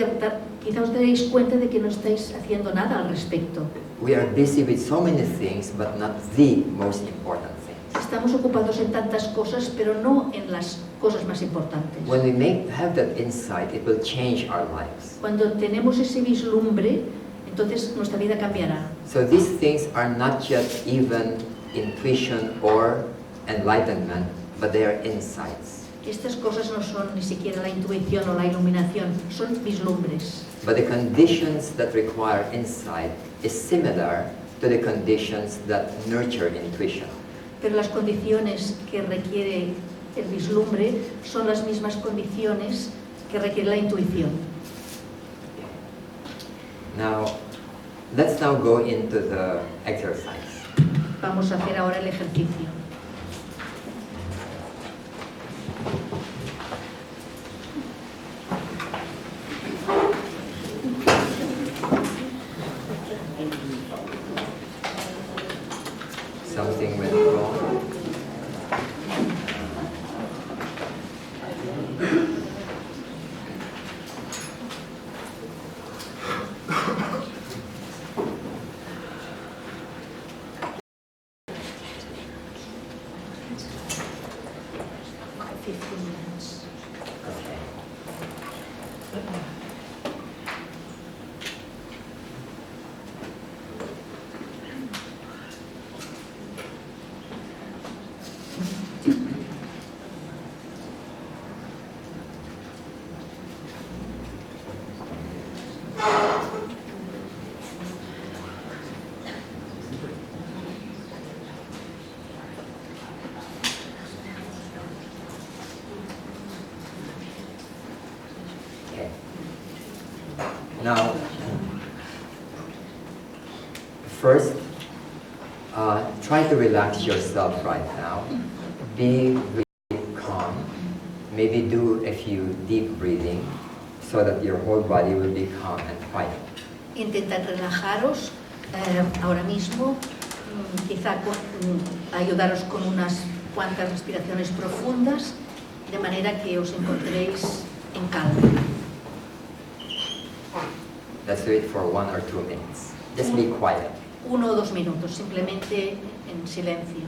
C: quizá os daréis cuenta de que no estáis haciendo nada al respecto.
B: We are busy with so many things, but not the most important things.
C: Estamos ocupados en tantas cosas, pero no en las cosas más importantes.
B: When we have that insight, it will change our lives.
C: Cuando tenemos ese vislumbre, entonces nuestra vida cambiará.
B: So these things are not just even intuition or enlightenment, but they are insights.
C: Estas cosas no son ni siquiera la intuición o la iluminación, son vislumbres.
B: But the conditions that require insight is similar to the conditions that nurture intuition.
C: Pero las condiciones que requiere el vislumbre son las mismas condiciones que requiere la intuición.
B: Now, let's now go into the exercise.
C: Vamos a hacer ahora el ejercicio.
B: Something went wrong. Now, first, try to relax yourself right now. Be really calm. Maybe do a few deep breathing so that your whole body will be calm and quiet.
C: Intentad relajaros ahora mismo, quizá ayudaros con unas cuantas respiraciones profundas, de manera que os encontréis en calma.
B: Let's do it for 1 or 2 minutes. Just be quiet.
C: 1 o 2 minutos, simplemente en silencio.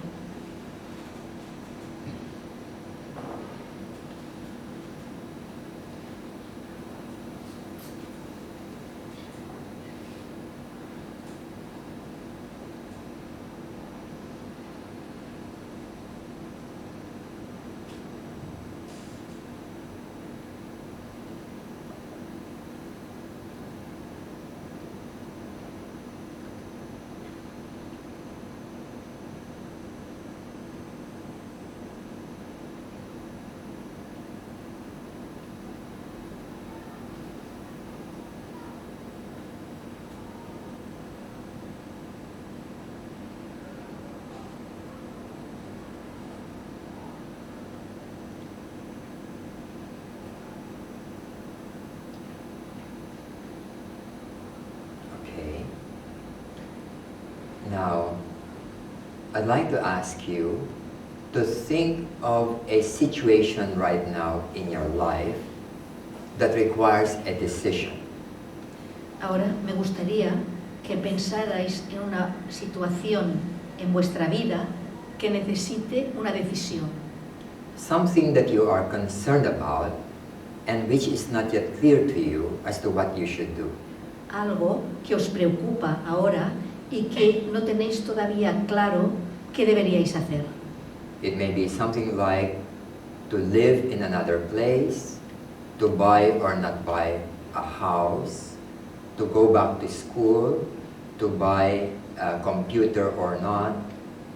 B: I'd like to ask you to think of a situation right now in your life that requires a decision.
C: Ahora me gustaría que pensarais en una situación en vuestra vida que necesite una decisión.
B: Something that you are concerned about and which is not yet clear to you as to what you should do.
C: Algo que os preocupa ahora y que no tenéis todavía claro qué deberíais hacer.
B: It may be something like to live in another place, to buy or not buy a house, to go back to school, to buy a computer or not,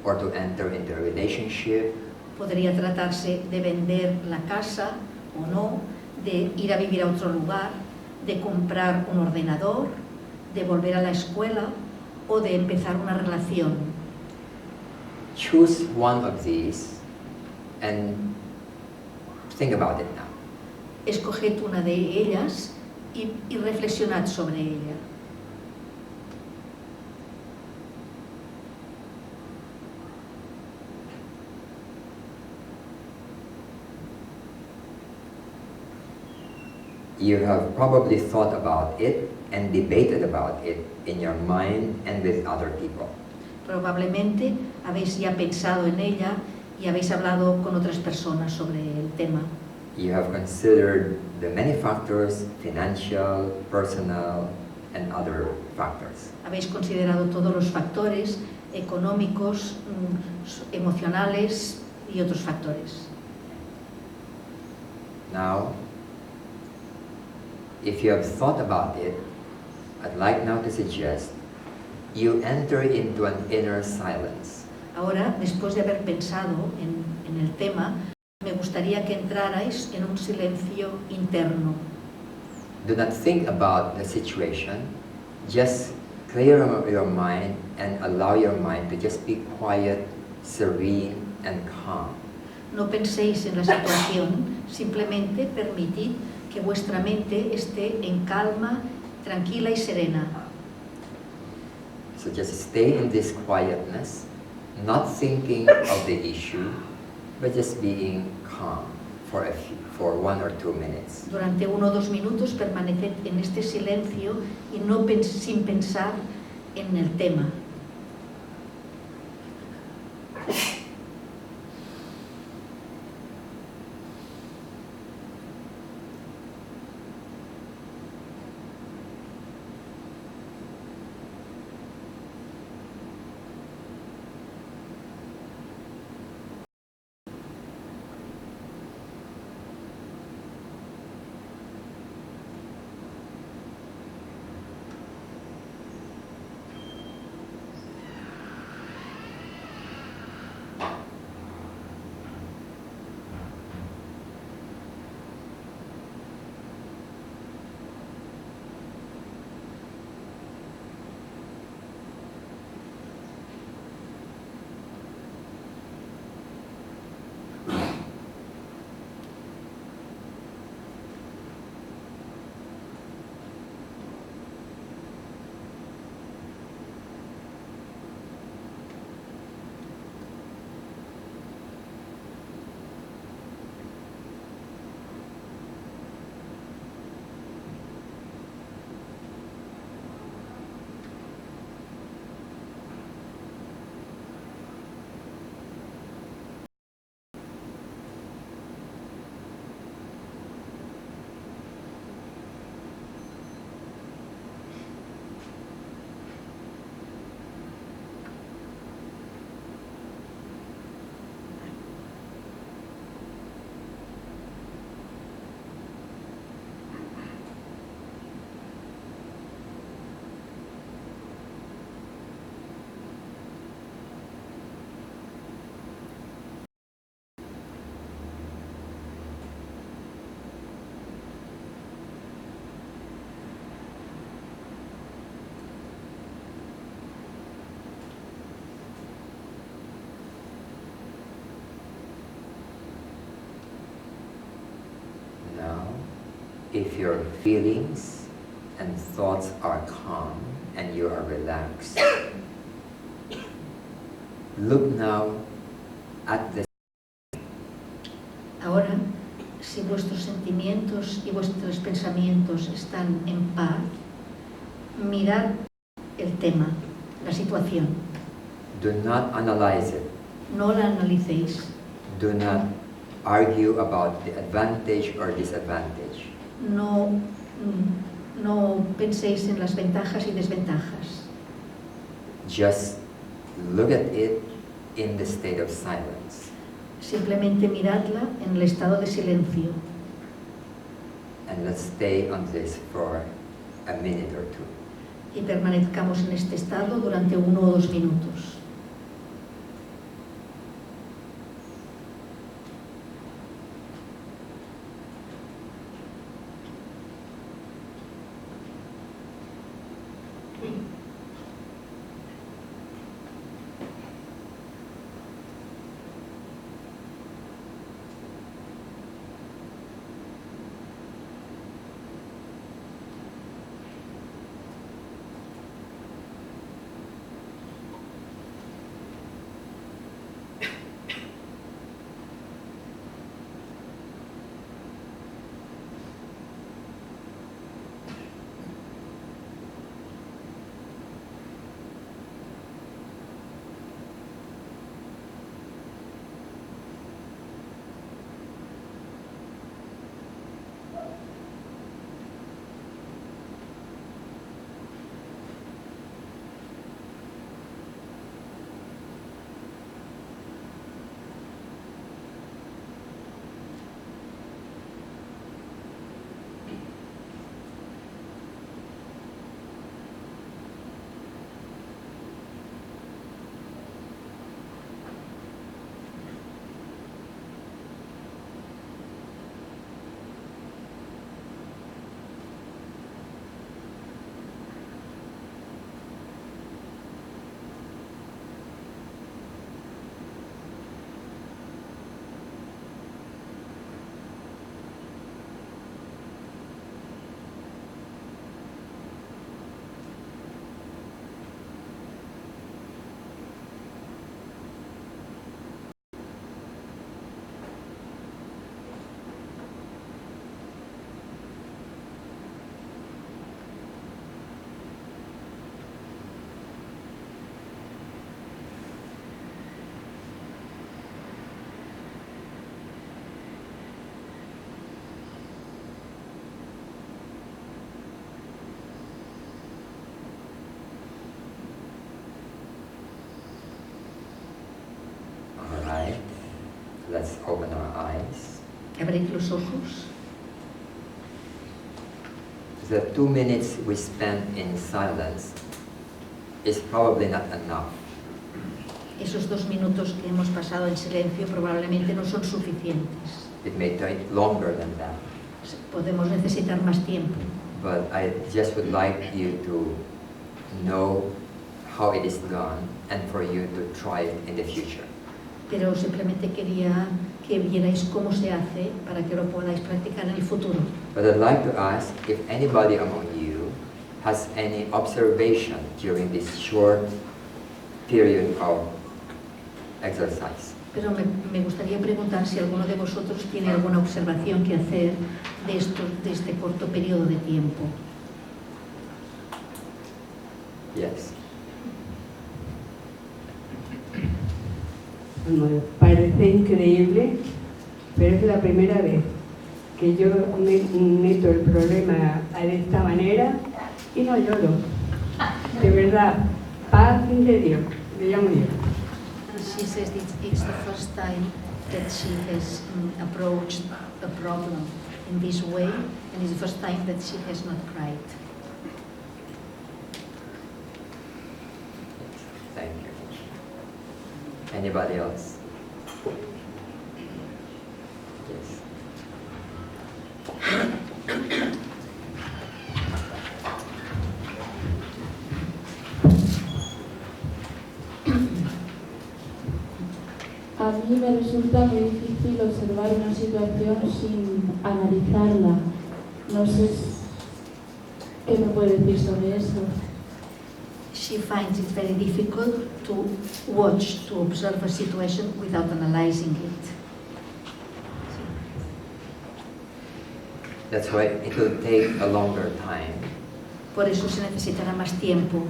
B: or to enter into a relationship.
C: Podría tratarse de vender la casa o no, de ir a vivir a otro lugar, de comprar un ordenador, de volver a la escuela o de empezar una relación.
B: Choose one of these and think about it now.
C: Escoged una de ellas y reflexionad sobre ella.
B: You have probably thought about it and debated about it in your mind and with other people.
C: Probablemente habéis ya pensado en ella y habéis hablado con otras personas sobre el tema.
B: You have considered the many factors, financial, personal, and other factors.
C: Habéis considerado todos los factores económicos, emocionales y otros factores.
B: Now, if you have thought about it, I'd like now to suggest you enter into an inner silence.
C: Ahora, después de haber pensado en el tema, me gustaría que entrarais en un silencio interno.
B: Do not think about the situation, just clear your mind and allow your mind to just be quiet, serene, and calm.
C: No penséis en la situación, simplemente permitid que vuestra mente esté en calma, tranquila y serena.
B: So just stay in this quietness, not thinking of the issue, but just being calm for 1 or 2 minutes.
C: Durante 1 o 2 minutos permaneced en este silencio y no sin pensar en el tema.
B: If your feelings and thoughts are calm and you are relaxed, Look now at the
C: Ahora, si vuestros sentimientos y vuestros pensamientos están en paz, mirad el tema, la situación.
B: do not analyze it.
C: No la analicéis.
B: Do not argue about the advantage or disadvantage.
C: No penséis en las ventajas y desventajas.
B: Just look at it in the state of silence.
C: Simplemente miradla en el estado de silencio.
B: And let's stay on this for a minute or two.
C: Y permanezcamos en este estado durante 1 o 2 minutos.
B: Let's open our eyes.
C: Abrid los ojos.
B: The 2 minutes we spent in silence is probably not enough.
C: Esos 2 minutos que hemos pasado en silencio probablemente no son suficientes.
B: It may take longer than that.
C: Podemos necesitar más tiempo.
B: But I just would like you to know how it is done and for you to try it in the future.
C: Pero simplemente quería que vierais cómo se hace para que lo podáis practicar en el futuro.
B: But I'd like to ask if anybody among you has any observation during this short period of exercise.
C: Pero me gustaría preguntar si alguno de vosotros tiene alguna observación que hacer de este corto periodo de tiempo.
B: Yes.
E: Me parece increíble, pero es la primera vez que yo meto el problema de esta manera y no lloro. De verdad, paz interior, me llamo yo.
C: She says it's the first time that she has approached a problem in this way, and it's the first time that she has not cried.
B: Thank you. Anybody else? Yes.
F: A mí me resulta muy difícil observar una situación sin analizarla. No sé qué me puede decir sobre eso.
C: She finds it very difficult to watch, to observe a situation without analyzing it.
B: That's why it will take a longer time.
C: Por eso se necesitará más tiempo.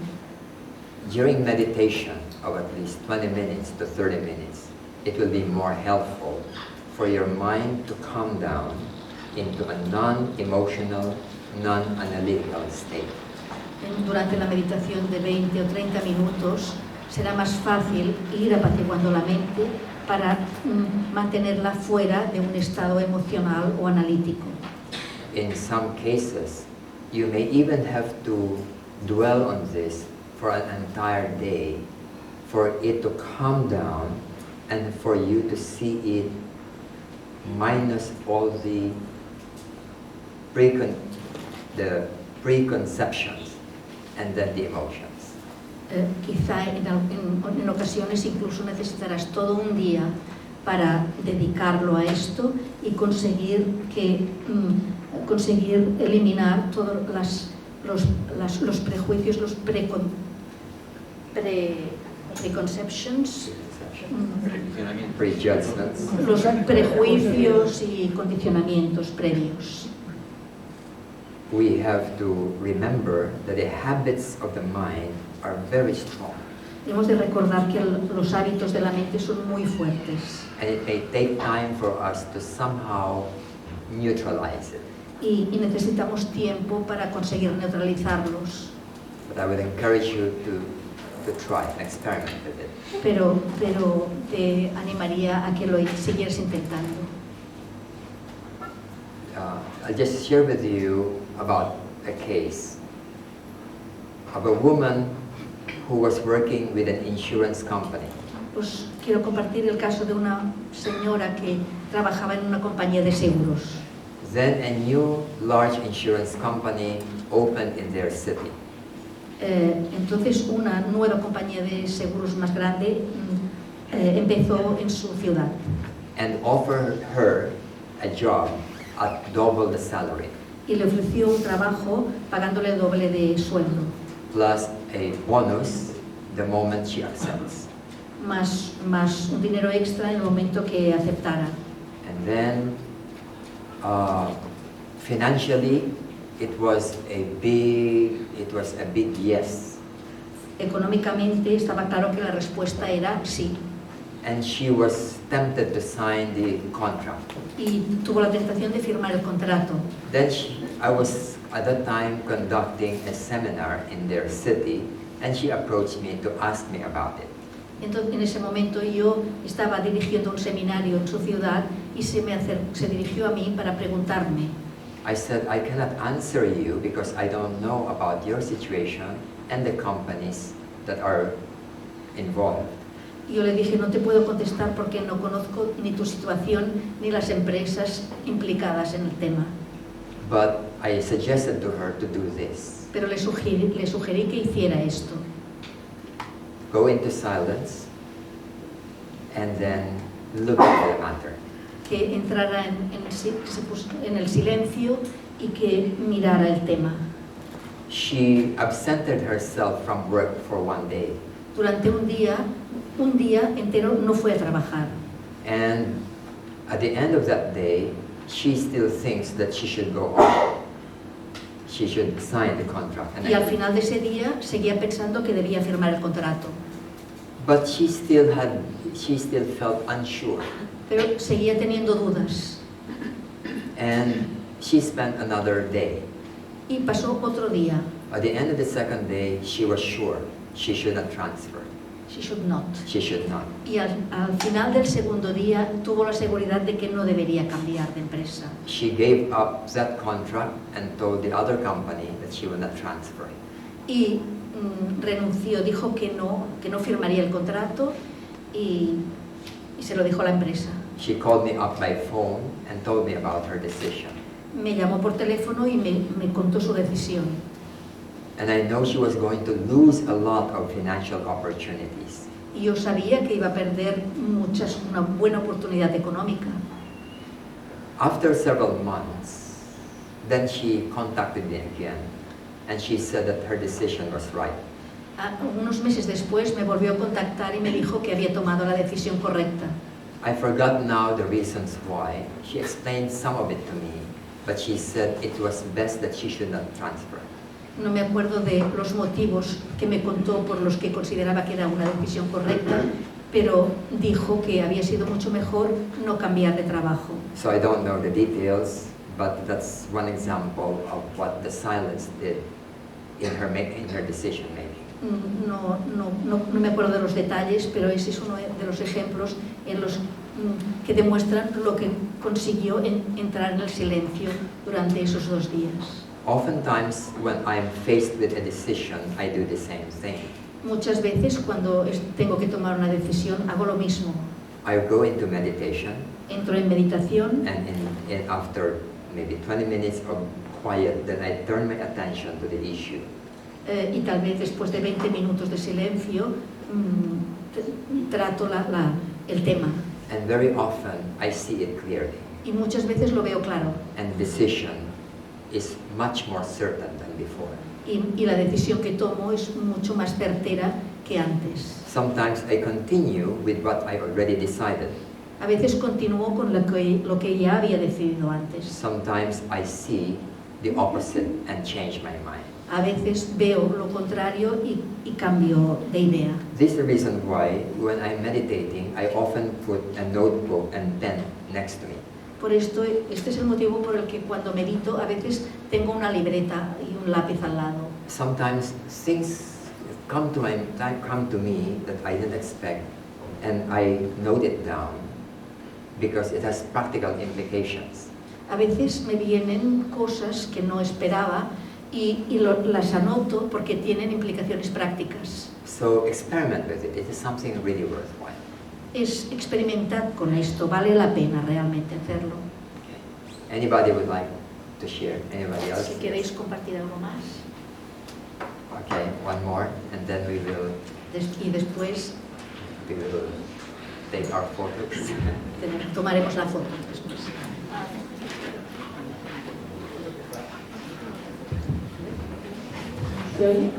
B: During meditation of at least 20 minutes to 30 minutes, it will be more helpful for your mind to calm down into a non-emotional, non-analytical state.
C: Durante la meditación de 20 o 30 minutos será más fácil ir apaciguando la mente para mantenerla fuera de un estado emocional o analítico.
B: In some cases, you may even have to dwell on this for an entire day for it to calm down and for you to see it minus all the preconceptions and then the emotions.
C: Quizá en ocasiones incluso necesitarás todo un día para dedicarlo a esto y conseguir eliminar todos los prejuicios, los preconceptions,
B: Prejudgments.
C: los prejuicios y condicionamientos previos.
B: We have to remember that the habits of the mind are very strong.
C: Hemos de recordar que los hábitos de la mente son muy fuertes
B: And it may take time for us to somehow neutralize it.
C: y necesitamos tiempo para conseguir neutralizarlos.
B: But I would encourage you to try and experiment with it.
C: Pero te animaría a que lo siguieras intentando.
B: I'll just share with you about a case of a woman who was working with an insurance company.
C: Pues quiero compartir el caso de una señora que trabajaba en una compañía de seguros.
B: Then a new large insurance company opened in their city.
C: Entonces una nueva compañía de seguros más grande empezó en su ciudad
B: And offered her a job at double the salary,
C: y le ofreció un trabajo pagándole el doble de sueldo,
B: plus a bonus the moment she accepts.
C: más un dinero extra en el momento que aceptara.
B: And then financially it was a big yes.
C: Económicamente estaba claro que la respuesta era sí,
B: And she was tempted to sign the contract.
C: y tuvo la tentación de firmar el contrato.
B: Then I was at that time conducting a seminar in their city, and she approached me to ask me about it.
C: Entonces, en ese momento yo estaba dirigiendo un seminario en su ciudad y se dirigió a mí para preguntarme.
B: I said, I cannot answer you because I don't know about your situation and the companies that are involved.
C: Y yo le dije, no te puedo contestar porque no conozco ni tu situación ni las empresas implicadas en el tema.
B: But I suggested to her to do this.
C: Pero le sugerí que hiciera esto.
B: Go into silence and then look at the matter.
C: Que entrara en el silencio y que mirara el tema.
B: She absented herself from work for one day.
C: Durante un día entero no fue a trabajar.
B: And at the end of that day, she still thinks that she should go on. She should sign the contract. And
C: Y al final de ese día seguía pensando que debía firmar el contrato.
B: But she still felt unsure.
C: Pero seguía teniendo dudas.
B: And she spent another day.
C: Y pasó otro día.
B: At the end of the second day, she was sure she should not transfer.
C: She should not.
B: She should not.
C: Y al final del segundo día tuvo la seguridad de que no debería cambiar de empresa.
B: She gave up that contract and told the other company that she would not transfer.
C: Y renunció, dijo que no firmaría el contrato y se lo dijo a la empresa.
B: She called me up by phone and told me about her decision.
C: Me llamó por teléfono y me contó su decisión.
B: And I know she was going to lose a lot of financial opportunities.
C: Y yo sabía que iba a perder una buena oportunidad económica.
B: After several months, then she contacted me again, and she said that her decision was right.
C: Unos meses después me volvió a contactar y me dijo que había tomado la decisión correcta.
B: I forgot now the reasons why. She explained some of it to me, but she said it was best that she should not transfer.
C: No me acuerdo de los motivos que me contó por los que consideraba que era una decisión correcta, pero dijo que había sido mucho mejor no cambiar de trabajo.
B: So I don't know the details, but that's one example of what the silence did in her decision making.
C: No me acuerdo de los detalles, pero ese es uno de los ejemplos en los que demuestran lo que consiguió entrar en el silencio durante esos 2 días.
B: Oftentimes, when I'm faced with a decision, I do the same thing.
C: Muchas veces cuando tengo que tomar una decisión hago lo mismo.
B: I go into meditation,
C: Entro en meditación
B: and after maybe 20 minutes of quiet, then I turn my attention to the issue.
C: Y tal vez después de 20 minutos de silencio trato el tema.
B: And very often, I see it clearly.
C: Y muchas veces lo veo claro.
B: And decision is much more certain than before.
C: Y la decisión que tomo es mucho más certera que antes.
B: Sometimes I continue with what I already decided.
C: A veces continúo con lo que ya había decidido antes.
B: Sometimes I see the opposite and change my mind.
C: A veces veo lo contrario y cambio de idea.
B: This is the reason why when I'm meditating, I often put a notebook and pen next to me.
C: Por esto, este es el motivo por el que cuando medito a veces tengo una libreta y un lápiz al lado.
B: Sometimes things come to me that I didn't expect, and I note it down because it has practical implications.
C: A veces me vienen cosas que no esperaba y las anoto porque tienen implicaciones prácticas.
B: So experiment with it. It is something really worthwhile.
C: Experimentad con esto, vale la pena realmente hacerlo.
B: Okay. Anybody would like to share? Anybody else?
C: Si queréis compartir algo más.
B: Okay, one more, and then we will
C: Y después
B: take our photos.
C: tomaremos la foto después.
F: ¿Se oye?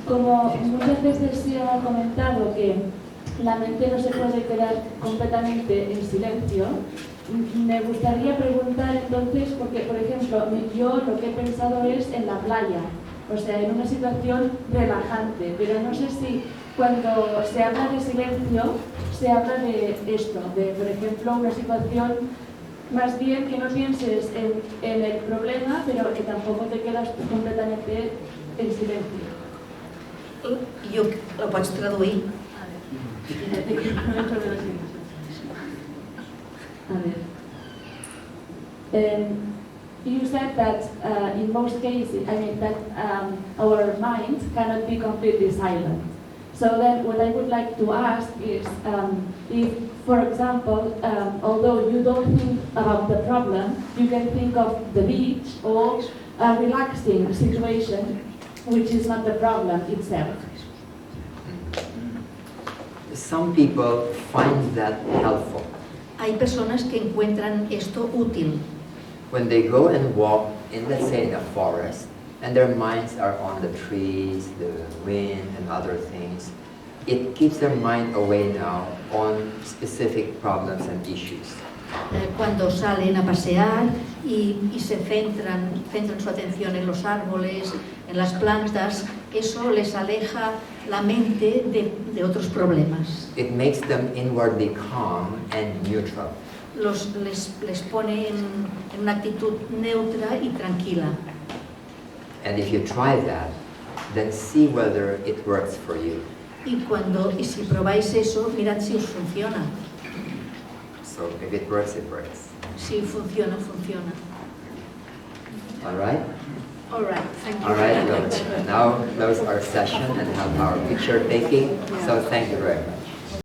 F: Como muchas veces se ha comentado que la mente no se puede quedar completamente en silencio, me gustaría preguntar entonces, porque por ejemplo, yo lo que he pensado es en la playa, o sea, en una situación relajante, pero no sé si cuando se habla de silencio se habla de esto, de por ejemplo una situación más bien que no pienses en el problema, pero que tampoco te quedas completamente en silencio.
C: Jo la pots traduir?
F: You said that in most cases, I mean that our minds cannot be completely silent. So then what I would like to ask is if, for example, although you don't think about the problem, you can think of the beach or a relaxing situation which is not the problem itself.
B: Some people find that helpful.
C: Hay personas que encuentran esto útil.
B: When they go and walk in, let's say, in a forest, and their minds are on the trees, the wind, and other things, it keeps their mind away now on specific problems and issues.
C: Cuando salen a pasear y se centran su atención en los árboles, en las plantas, eso les aleja la mente de otros problemas.
B: It makes them inwardly calm and neutral.
C: Les pone en una actitud neutra y tranquila.
B: And if you try that, then see whether it works for you.
C: Y si probáis eso, mirad si os funciona.
B: So if it works, it works.
C: Si funciona, funciona.
B: All right?
C: All right, thank you.
B: All right, so now close our session and have our picture taking. So thank you very much.